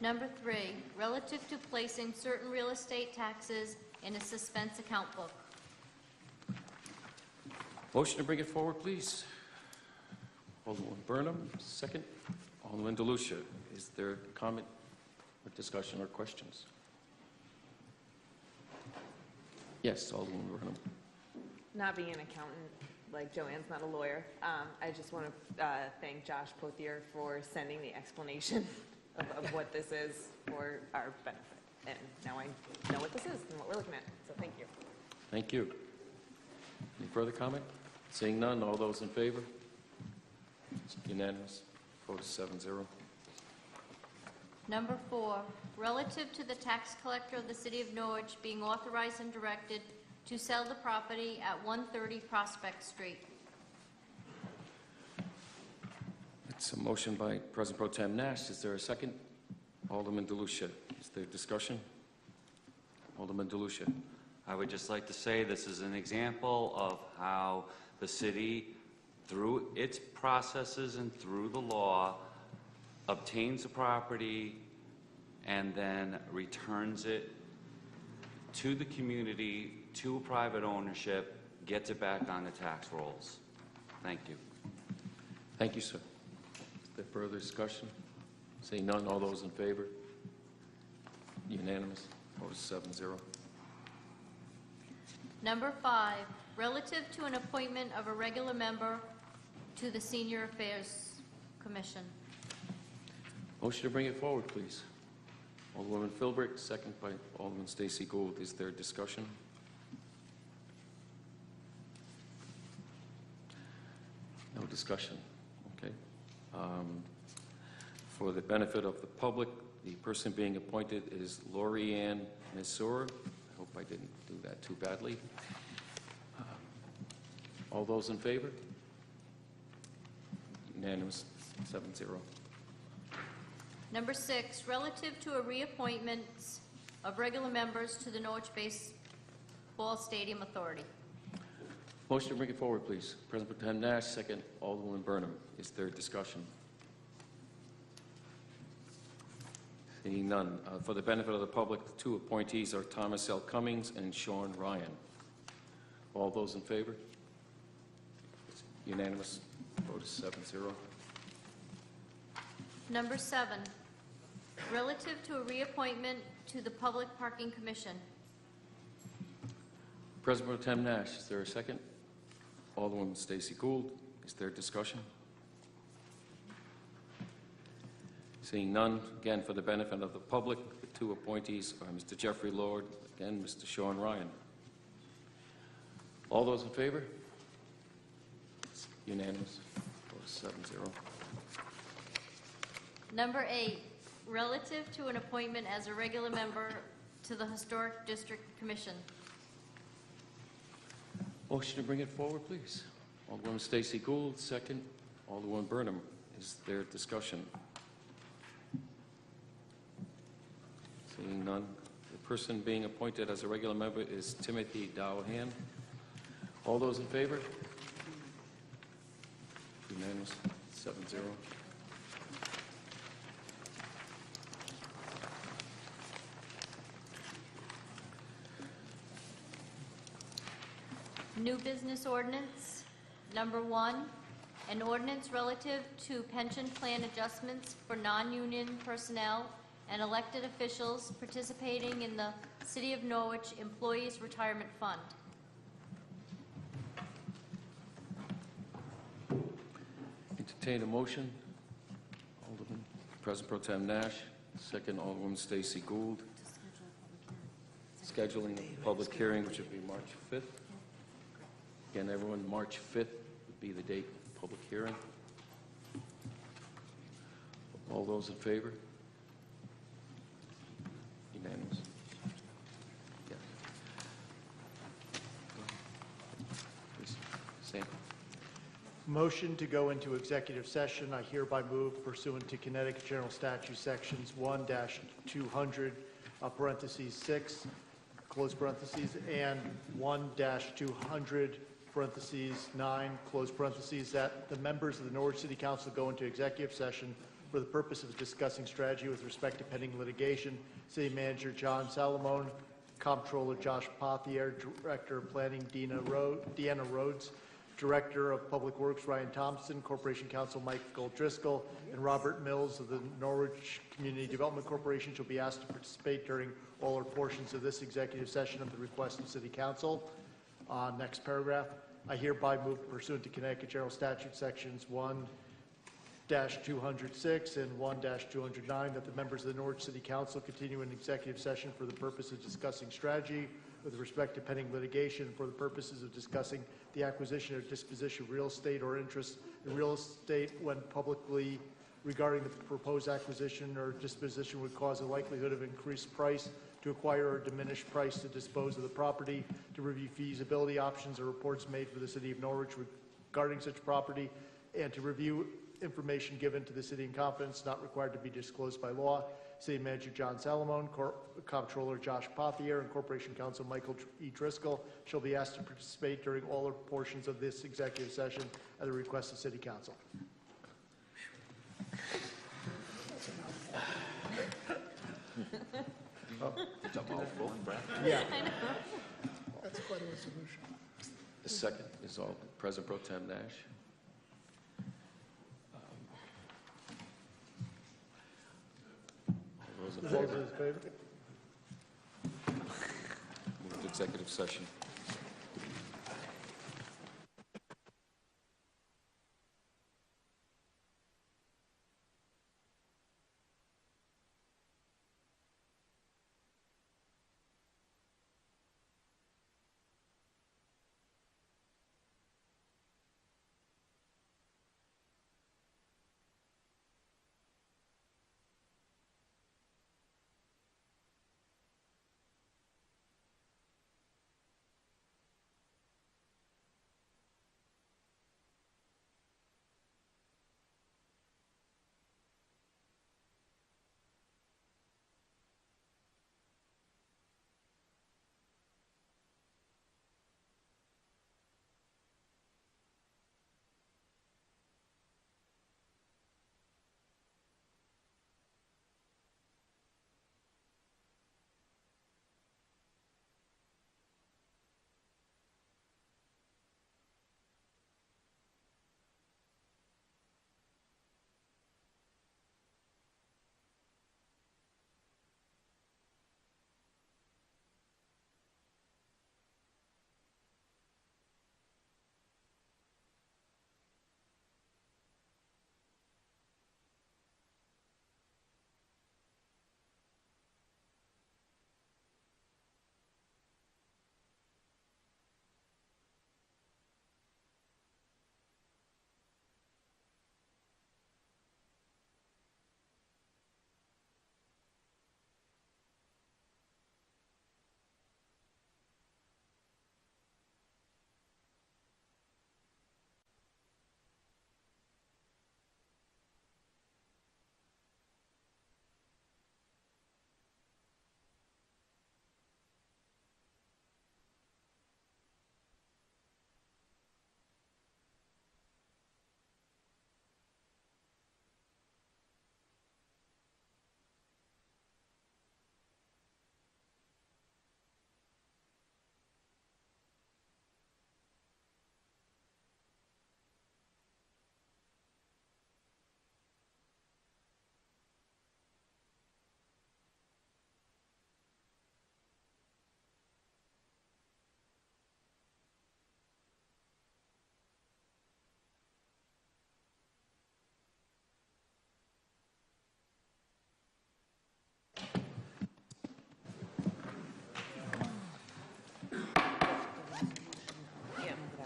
Number 3, relative to placing certain real estate taxes in a suspense account book. Motion to bring it forward, please. Alderman Burnham, second. Alderman DeLucia. Is there comment or discussion or questions? Yes, Alderman Burnham. Not being an accountant, like Joanne's not a lawyer, I just want to thank Josh Pothier for sending the explanation of what this is for our benefit. And now I know what this is and what we're looking at, so thank you. Thank you. Any further comment? Seeing none, all those in favor? It's unanimous. Vote is 7-0. Number 4, relative to the tax collector of the City of Norwich being authorized and directed to sell the property at 130 Prospect Street. It's a motion by President Pro Tem Nash. Is there a second? Alderman DeLucia. Is there discussion? Alderman DeLucia. I would just like to say this is an example of how the city, through its processes and through the law, obtains a property and then returns it to the community, to a private ownership, gets it back on the tax rolls. Thank you. Thank you, sir. Is there further discussion? Seeing none, all those in favor? Unanimous. Vote is 7-0. Number 5, relative to an appointment of a regular member to the Senior Affairs Commission. Motion to bring it forward, please. Alderwoman Philbrick, second by Alderman Stacey Gould. Is there discussion? No discussion. Okay. For the benefit of the public, the person being appointed is Lori Ann Missour. I hope I didn't do that too badly. All those in favor? Unanimous, 7-0. Number 6, relative to a reappointment of regular members to the Norwich Baseball Stadium Authority. Motion to bring it forward, please. President Pro Tem Nash, second. Alderwoman Burnham. Is there discussion? Seeing none. For the benefit of the public, the two appointees are Thomas L. Cummings and Sean Ryan. All those in favor? It's unanimous. Vote is 7-0. Number 7, relative to a reappointment to the Public Parking Commission. President Pro Tem Nash, is there a second? Alderwoman Stacey Gould. Is there discussion? Seeing none, again, for the benefit of the public, the two appointees are Mr. Jeffrey Lord and Mr. Sean Ryan. All those in favor? It's unanimous. Vote is 7-0. Number 8, relative to an appointment as a regular member to the Historic District Commission. Motion to bring it forward, please. Alderwoman Stacey Gould, second. Alderwoman Burnham. Is there discussion? Seeing none. The person being appointed as a regular member is Timothy Dowhan. All those in favor? Unanimous, 7-0. New business ordinance. Number 1, an ordinance relative to pension plan adjustments for non-union personnel and elected officials participating in the City of Norwich Employees Retirement Fund. Entertain a motion. Alderman President Pro Tem Nash, second Alderwoman Stacey Gould. Scheduling a public hearing, which would be March 5th. Again, everyone, March 5th would be the date of the public hearing. All those in favor? Unanimous. Yes. Please, Sam. Motion to go into executive session. I hereby move pursuant to Connecticut General Statute Sections 1-200, parentheses 6, close parentheses, and 1-200, parentheses 9, close parentheses, that the members of the Norwich City Council go into executive session for the purpose of discussing strategy with respect to pending litigation. City Manager John Salamone, Comptroller Josh Pothier, Director of Planning Deanna Rhodes, Director of Public Works Ryan Thompson, Corporation Counsel Michael Driscoll, and Robert Mills of the Norwich Community Development Corporation shall be asked to participate during all or portions of this executive session at the request of City Council. Next paragraph. I hereby move pursuant to Connecticut General Statute Sections 1-206 and 1-209 that the members of the Norwich City Council continue in executive session for the purpose of discussing strategy with respect to pending litigation, for the purposes of discussing the acquisition or disposition of real estate or interest in real estate when publicly regarding the proposed acquisition or disposition would cause a likelihood of increased price to acquire or diminished price to dispose of the property, to review feasibility options or reports made for the City of Norwich regarding such property, and to review information given to the city in confidence not required to be disclosed by law. City Manager John Salamone, Comptroller Josh Pothier, and Corporation Counsel Michael E. Driscoll shall be asked to participate during all or portions of this executive session at the request of City Council. It's a mouthful, Brad. Yeah. That's quite a resolution. The second is all President Pro Tem Nash. All those in favor? Move to executive session.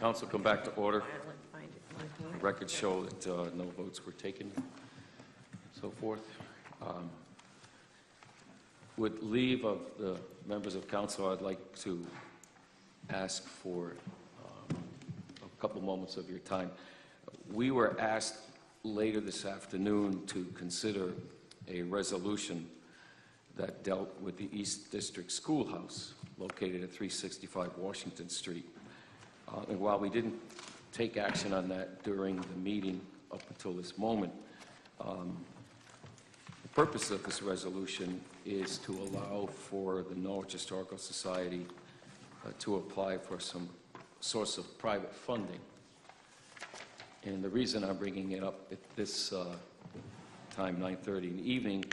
Council, come back to order. Records show that no votes were taken, and so forth. With leave of the members of council, I'd like to ask for a couple moments of your time. We were asked later this afternoon to consider a resolution that dealt with the East District Schoolhouse located at 365 Washington Street. And while we didn't take action on that during the meeting up until this moment, the purpose of this resolution is to allow for the Norwich Historical Society to apply for some source of private funding. And the reason I'm bringing it up at this time, 9:30 in the evening,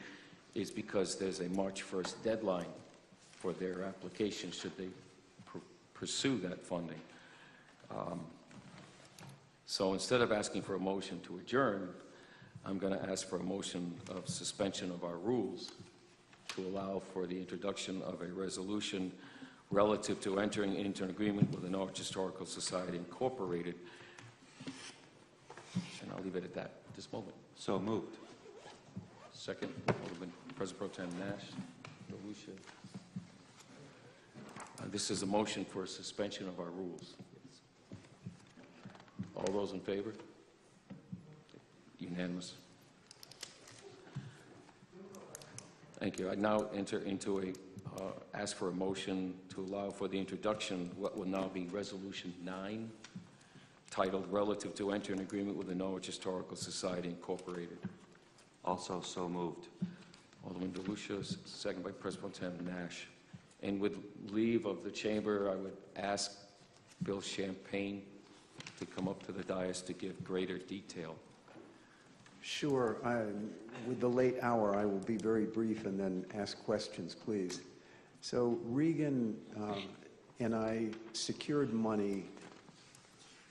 is because there's a March 1st deadline for their application should they pursue that funding. So instead of asking for a motion to adjourn, I'm going to ask for a motion of suspension of our rules to allow for the introduction of a resolution relative to entering into an agreement with the Norwich Historical Society Incorporated. And I'll leave it at that at this moment. So moved. Second, Alderman President Pro Tem Nash, DeLucia. This is a motion for a suspension of our rules. All those in favor? Unanimous. Thank you. I now enter into ask for a motion to allow for the introduction what will now be Resolution 9, titled Relative to Enter an Agreement with the Norwich Historical Society Incorporated. Also so moved. Alderman DeLucia, second by President Pro Tem Nash. And with leave of the chamber, I would ask Bill Champagne to come up to the dais to give greater detail. Sure. With the late hour, I will be very brief and then ask questions, please. So Regan and I secured money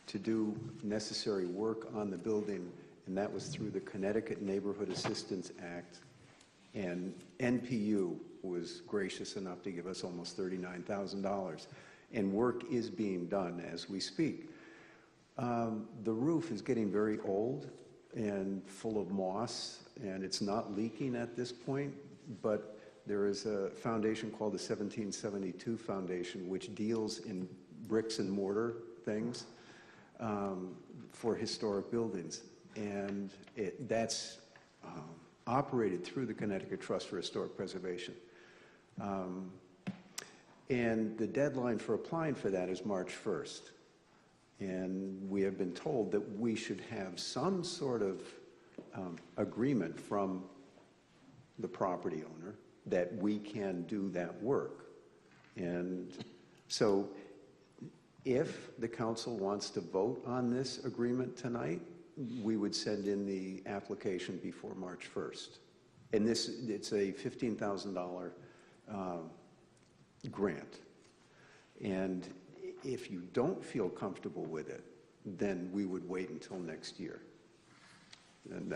to do necessary work on the building, and that was through the Connecticut Neighborhood Assistance Act. And NPU was gracious enough to give us almost $39,000. And work is being done as we speak. The roof is getting very old and full of moss, and it's not leaking at this point, but there is a foundation called the 1772 Foundation, which deals in bricks and mortar things for historic buildings. And that's operated through the Connecticut Trust for Historic Preservation. And the deadline for applying for that is March 1st. And we have been told that we should have some sort of agreement from the property owner that we can do that work. And so if the council wants to vote on this agreement tonight, we would send in the application before March 1st. And it's a $15,000 grant. And if you don't feel comfortable with it, then we would wait until next year. And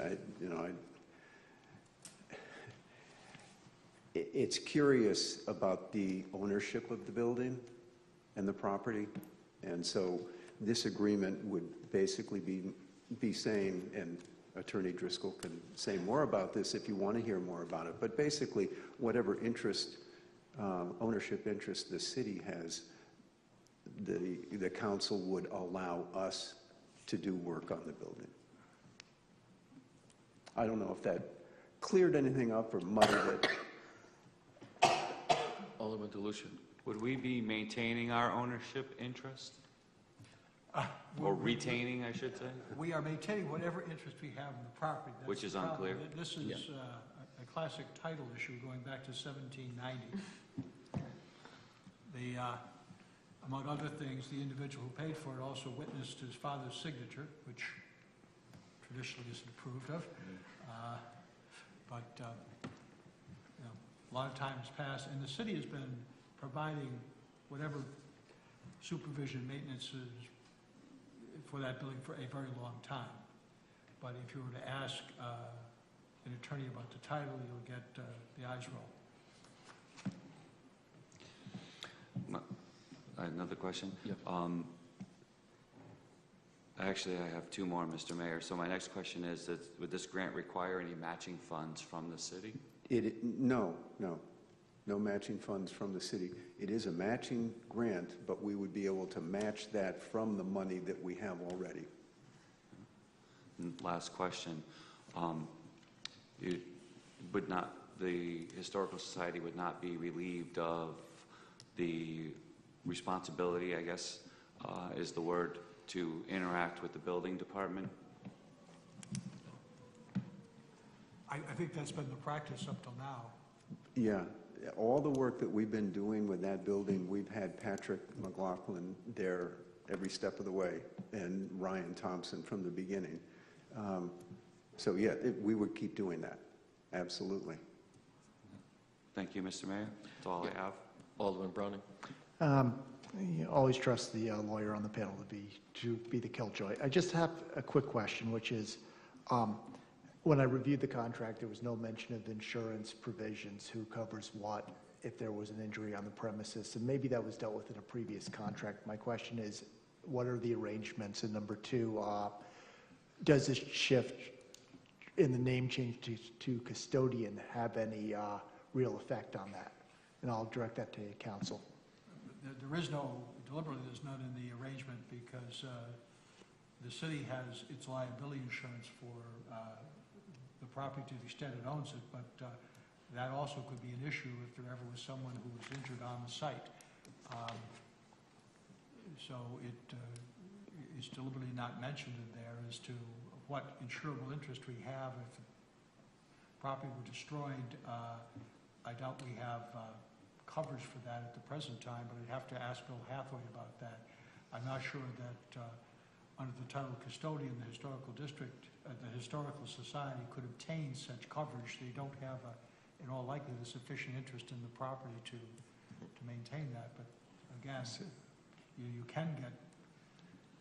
it's curious about the ownership of the building and the property. And so this agreement would basically be saying, and Attorney Driscoll can say more about this if you want to hear more about it, but basically whatever interest, ownership interest the city has, the council would allow us to do work on the building. I don't know if that cleared anything up or muddied it. Alderman DeLucia. Would we be maintaining our ownership interest? Or retaining, I should say? We are maintaining whatever interest we have in the property. That's Which is the problem. unclear. This is a classic title issue going back to 1790. Among other things, the individual who paid for it also witnessed his father's signature, which traditionally isn't approved of. But a lot of time has passed, and the city has been providing whatever supervision, maintenance is for that building for a very long time. But if you were to ask an attorney about the title, you'll get the eyes roll. Another question? Yep. Actually, I have two more, Mr. Mayor. So my next question is, that would this grant require any matching funds from the city? No matching funds from the city. It is a matching grant, but we would be able to match that from the money that we have already. And last question. The Historical Society would not be relieved of the responsibility, I guess, is the word, to interact with the building department? I think that's been the practice up till now. Yeah, all the work that we've been doing with that building, we've had Patrick McLaughlin there every step of the way, and Ryan Thompson from the beginning. So yeah, we would keep doing that, absolutely. Thank you, Mr. Mayor. That's all I have. Alderman Browning. You always trust the lawyer on the panel to be the killjoy. I just have a quick question, which is, when I reviewed the contract, there was no mention of insurance provisions, who covers what, if there was an injury on the premises, and maybe that was dealt with in a previous contract. My question is, what are the arrangements? And number two, does this shift in the name change to custodian have any real effect on that? And I'll direct that to council. There is no, deliberately there's none in the arrangement because the city has its liability insurance for the property to the extent it owns it, but that also could be an issue if there ever was someone who was injured on the site. So it is deliberately not mentioned in there as to what insurable interest we have if the property were destroyed. I doubt we have coverage for that at the present time, but I'd have to ask Bill Hathaway about that. I'm not sure that under the title custodian, the historical district, the historical society could obtain such coverage. They don't have, in all likelihood, a sufficient interest in the property to maintain that. But again, you can get,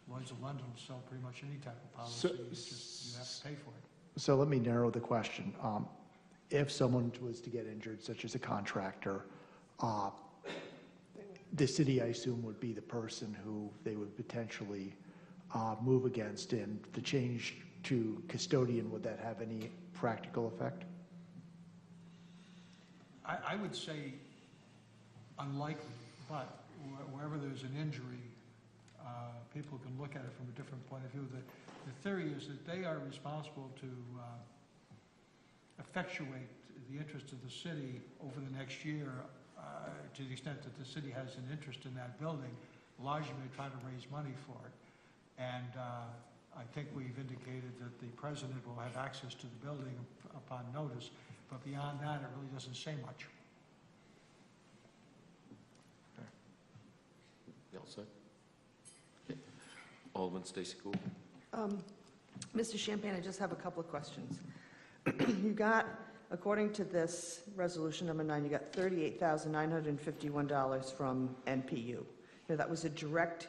Lloyd's of London will sell pretty much any type of policy. It's just you have to pay for it. So let me narrow the question. If someone was to get injured, such as a contractor, the city, I assume, would be the person who they would potentially move against, and the change to custodian, would that have any practical effect? I would say unlikely, but wherever there's an injury, people can look at it from a different point of view. The theory is that they are responsible to effectuate the interest of the city over the next year, to the extent that the city has an interest in that building, largely trying to raise money for it. And I think we've indicated that the president will have access to the building upon notice, but beyond that, it really doesn't say much. You all set? Okay. Alderman Stacey Gould. Mr. Champagne, I just have a couple of questions. You got, according to this resolution number 9, you got $38,951 from NPU. Now, that was a direct,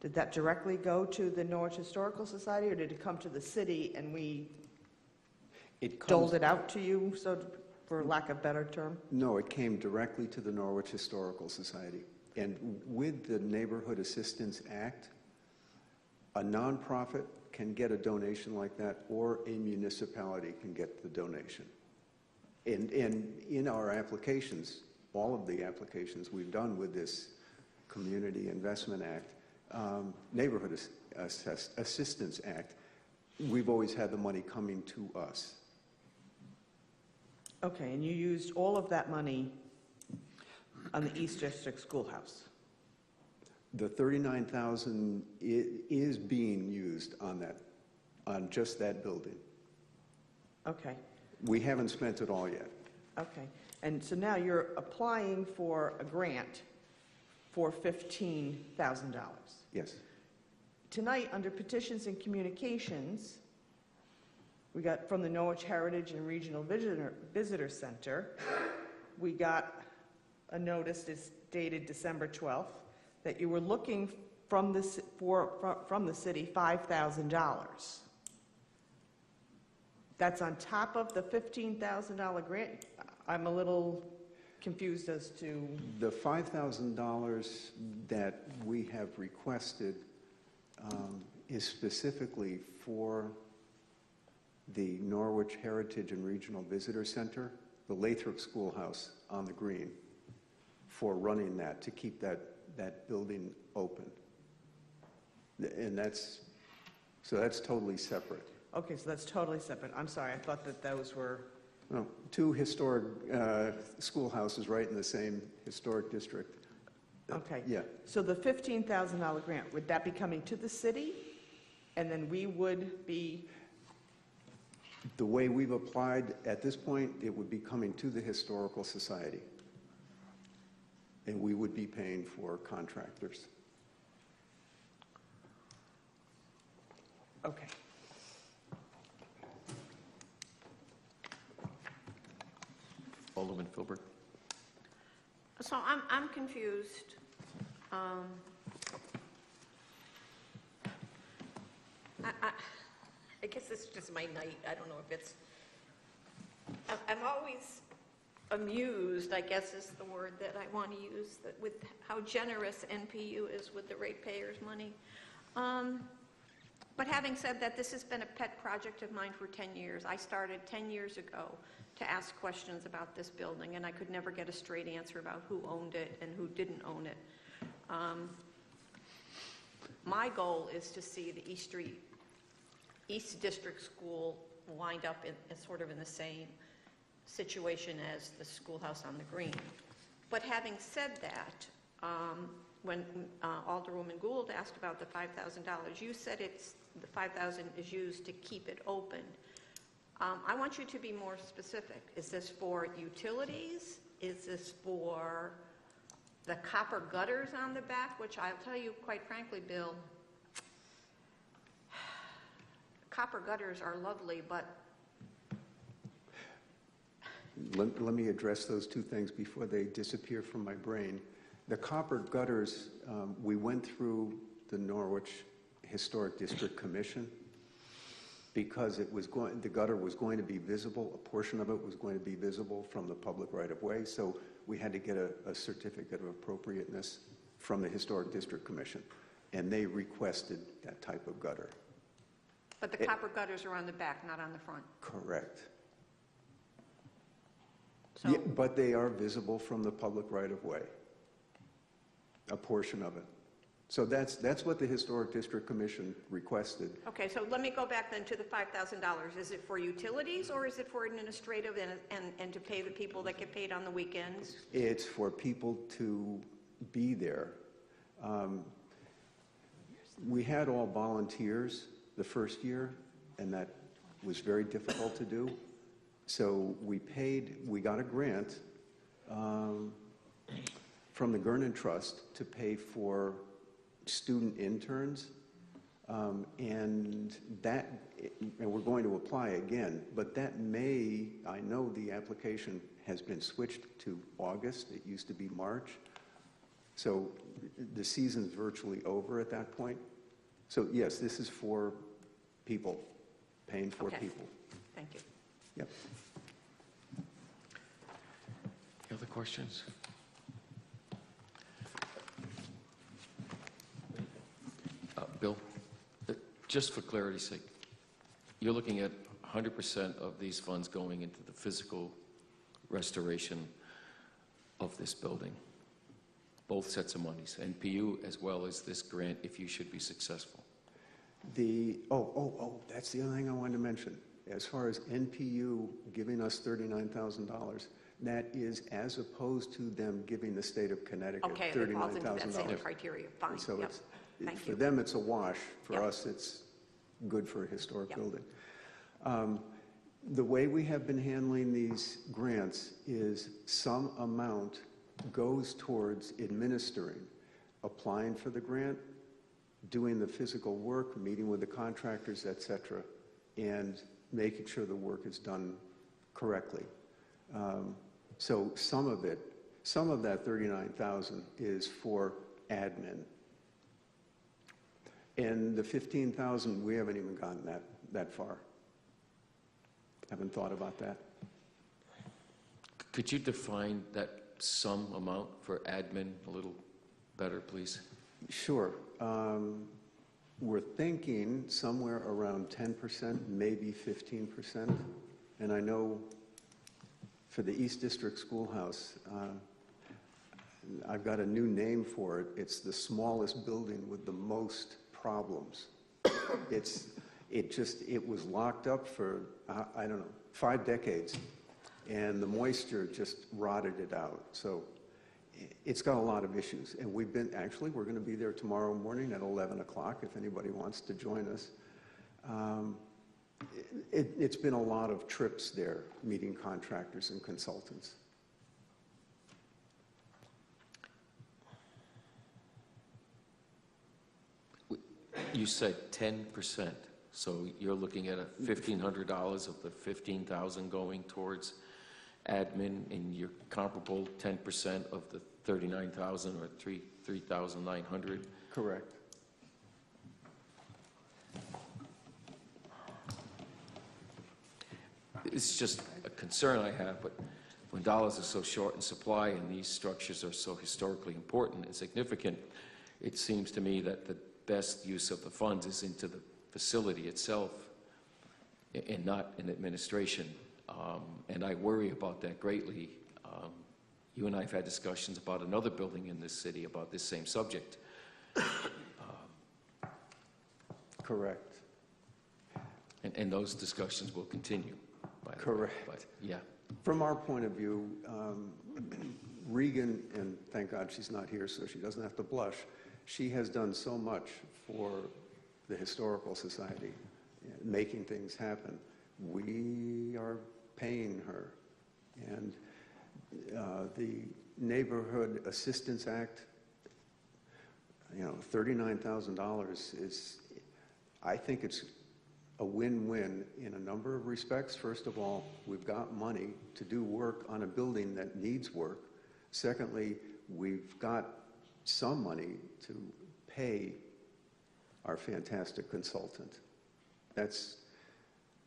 did that directly go to the Norwich Historical Society, or did it come to the city and we doled it out to you, so for lack of a better term? No, it came directly to the Norwich Historical Society. And with the Neighborhood Assistance Act, a nonprofit can get a donation like that, or a municipality can get the donation. And in our applications, all of the applications we've done with this Community Investment Act, Neighborhood Assistance Act, we've always had the money coming to us. Okay, and you used all of that money on the East District Schoolhouse? The $39,000 is being used on that, on just that building. Okay. We haven't spent it all yet. Okay, and so now you're applying for a grant for $15,000. Yes. Tonight, under petitions and communications, we got from the Norwich Heritage and Regional Visitor Center, we got a notice that's dated December 12th that you were looking from the city $5,000. That's on top of the $15,000 grant? I'm a little confused as to... The $5,000 that we have requested is specifically for the Norwich Heritage and Regional Visitor Center, the Lathrop Schoolhouse on the green, for running that, to keep that building open. And that's totally separate. Okay, so that's totally separate. I'm sorry, I thought that those were... No, two historic schoolhouses right in the same historic district. Okay. Yeah. So the $15,000 grant, would that be coming to the city? And then we would be... The way we've applied at this point, it would be coming to the Historical Society. And we would be paying for contractors. Okay. Alderman Filbert. So I'm confused. I guess it's just my night. I don't know if it's... I'm always amused, I guess is the word that I want to use, that with how generous NPU is with the ratepayers' money. But having said that, this has been a pet project of mine for 10 years. I started 10 years ago to ask questions about this building, and I could never get a straight answer about who owned it and who didn't own it. My goal is to see the East District School wind up in sort of in the same situation as the schoolhouse on the green. But having said that, when Alderwoman Gould asked about the $5,000, you said the $5,000 is used to keep it open. I want you to be more specific. Is this for utilities? Is this for the copper gutters on the back? Which I'll tell you, quite frankly, Bill, copper gutters are lovely, but... Let me address those two things before they disappear from my brain. The copper gutters, we went through the Norwich Historic District Commission because the gutter was going to be visible, a portion of it was going to be visible from the public right-of-way, so we had to get a certificate of appropriateness from the Historic District Commission, and they requested that type of gutter. But the copper gutters are on the back, not on the front. Correct. So, Yeah, but they are visible from the public right-of-way, a portion of it. So that's what the Historic District Commission requested. okay, so let me go back then to the $5,000. Is it for utilities or is it for administrative and to pay the people that get paid on the weekends? It's for people to be there. We had all volunteers the first year, and that was very difficult to do. So we got a grant from the Gernon Trust to pay for student interns, and we're going to apply again, but I know the application has been switched to August. It used to be March. So the season's virtually over at that point. So yes, this is for people, paying for people. Thank you. Yep. Any other questions? Bill, just for clarity's sake, you're looking at 100% of these funds going into the physical restoration of this building, both sets of monies, NPU as well as this grant, if you should be successful. That's the other thing I wanted to mention. As far as NPU giving us $39,000, that is as opposed to them giving the state of Connecticut $39,000. Okay, it falls into that same criteria. Fine. So Yep. Thank for you. them, it's a wash. For Yep. us, it's good for a historic Yep. building. The way we have been handling these grants is some amount goes towards administering, applying for the grant, doing the physical work, meeting with the contractors, et cetera, and making sure the work is done correctly. So some of that $39,000 is for admin. And the $15,000, we haven't even gotten that far. Haven't thought about that. Could you define that sum amount for admin a little better, please? Sure. we're thinking somewhere around 10%, maybe 15%. And I know for the East District Schoolhouse, I've got a new name for it. It's the smallest building with the most problems. It was locked up for, I don't know, 5 decades, and the moisture just rotted it out. So it's got a lot of issues, and we're going to be there tomorrow morning at 11 o'clock if anybody wants to join us. It's been a lot of trips there, meeting contractors and consultants. You said 10%, so you're looking at $1,500 of the $15,000 going towards admin, and you're comparable 10% of the $39,000 or $3,900? Correct. It's just a concern I have, but when dollars are so short in supply and these structures are so historically important and significant, it seems to me that the best use of the funds is into the facility itself and not in administration. And I worry about that greatly. You and I have had discussions about another building in this city about this same subject. Correct. And those discussions will continue. Correct. But, yeah. From our point of view, Regan, and thank God she's not here so she doesn't have to blush, she has done so much for the Historical Society, making things happen. We are paying her. And the Neighborhood Assistance Act, $39,000 is, I think it's a win-win in a number of respects. First of all, we've got money to do work on a building that needs work. Secondly, we've got some money to pay our fantastic consultant.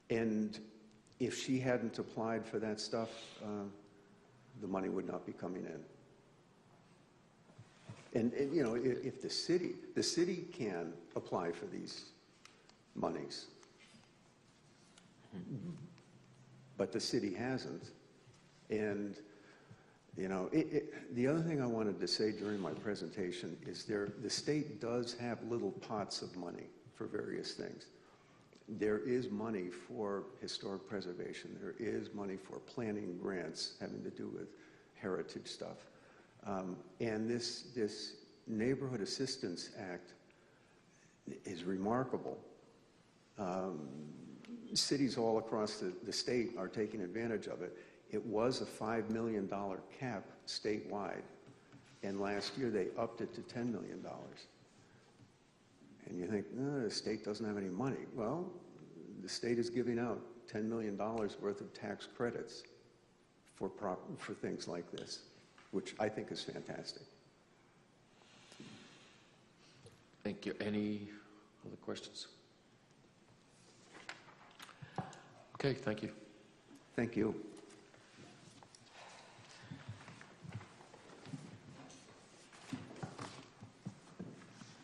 And if she hadn't applied for that stuff, the money would not be coming in. And if the city can apply for these monies, but the city hasn't. And the other thing I wanted to say during my presentation is the state does have little pots of money for various things. There is money for historic preservation. There is money for planning grants having to do with heritage stuff. And this Neighborhood Assistance Act is remarkable. Cities all across the state are taking advantage of it. It was a $5 million cap statewide, and last year they upped it to $10 million. And you think, no, the state doesn't have any money. Well, the state is giving out $10 million worth of tax credits for things like this, which I think is fantastic. Thank you. Any other questions? Okay, thank you. Thank you.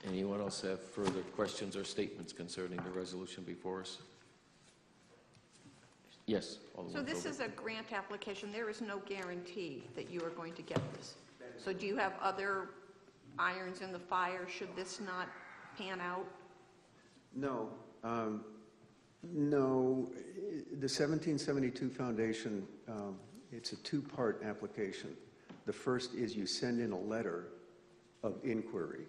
Anyone else have further questions or statements concerning the resolution before us? Yes. So this is a grant application. There is no guarantee that you are going to get this. So do you have other irons in the fire should this not pan out? No. No. The 1772 Foundation, it's a 2-part application. The first is you send in a letter of inquiry,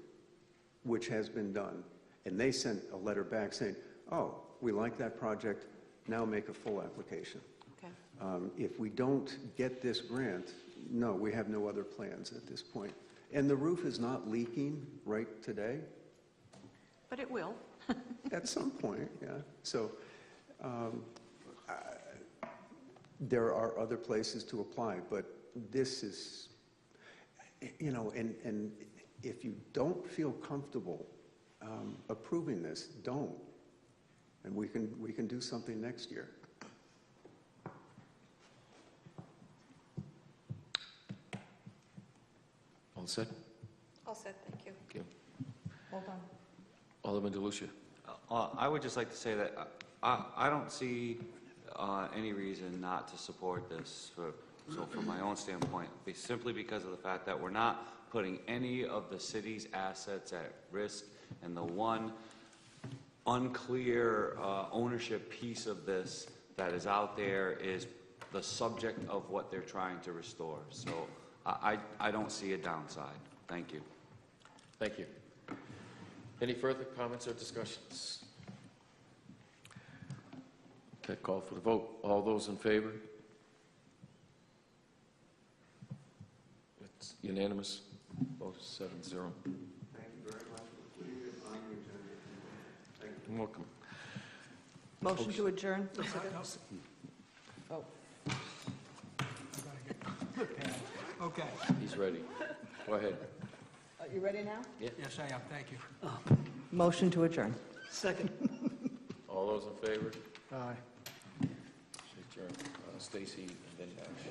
which has been done. And they sent a letter back saying, oh, we like that project, now make a full application. Okay. If we don't get this grant, no, we have no other plans at this point. And the roof is not leaking right today. But it will. At some point, yeah. So there are other places to apply, but this is, and if you don't feel comfortable approving this, don't. And we can do something next year. All set? All set, thank you. Thank you. Hold on. Alderman DeLucia. I would just like to say that I don't see any reason not to support this from my own standpoint, simply because of the fact that we're not putting any of the city's assets at risk, and the one unclear ownership piece of this that is out there is the subject of what they're trying to restore. So I don't see a downside. Thank you. Thank you. Any further comments or discussions? Okay, call for the vote. All those in favor? It's unanimous. Vote is 7-0. Thank you very much for putting it on the agenda. Thank you. You're welcome. Motion to adjourn? Oh. Okay. He's ready. Go ahead. You ready now? Yeah. Yes, I am, thank you. Motion to adjourn. Second. All those in favor? Aye. Adjourn. Stacy and then Ash.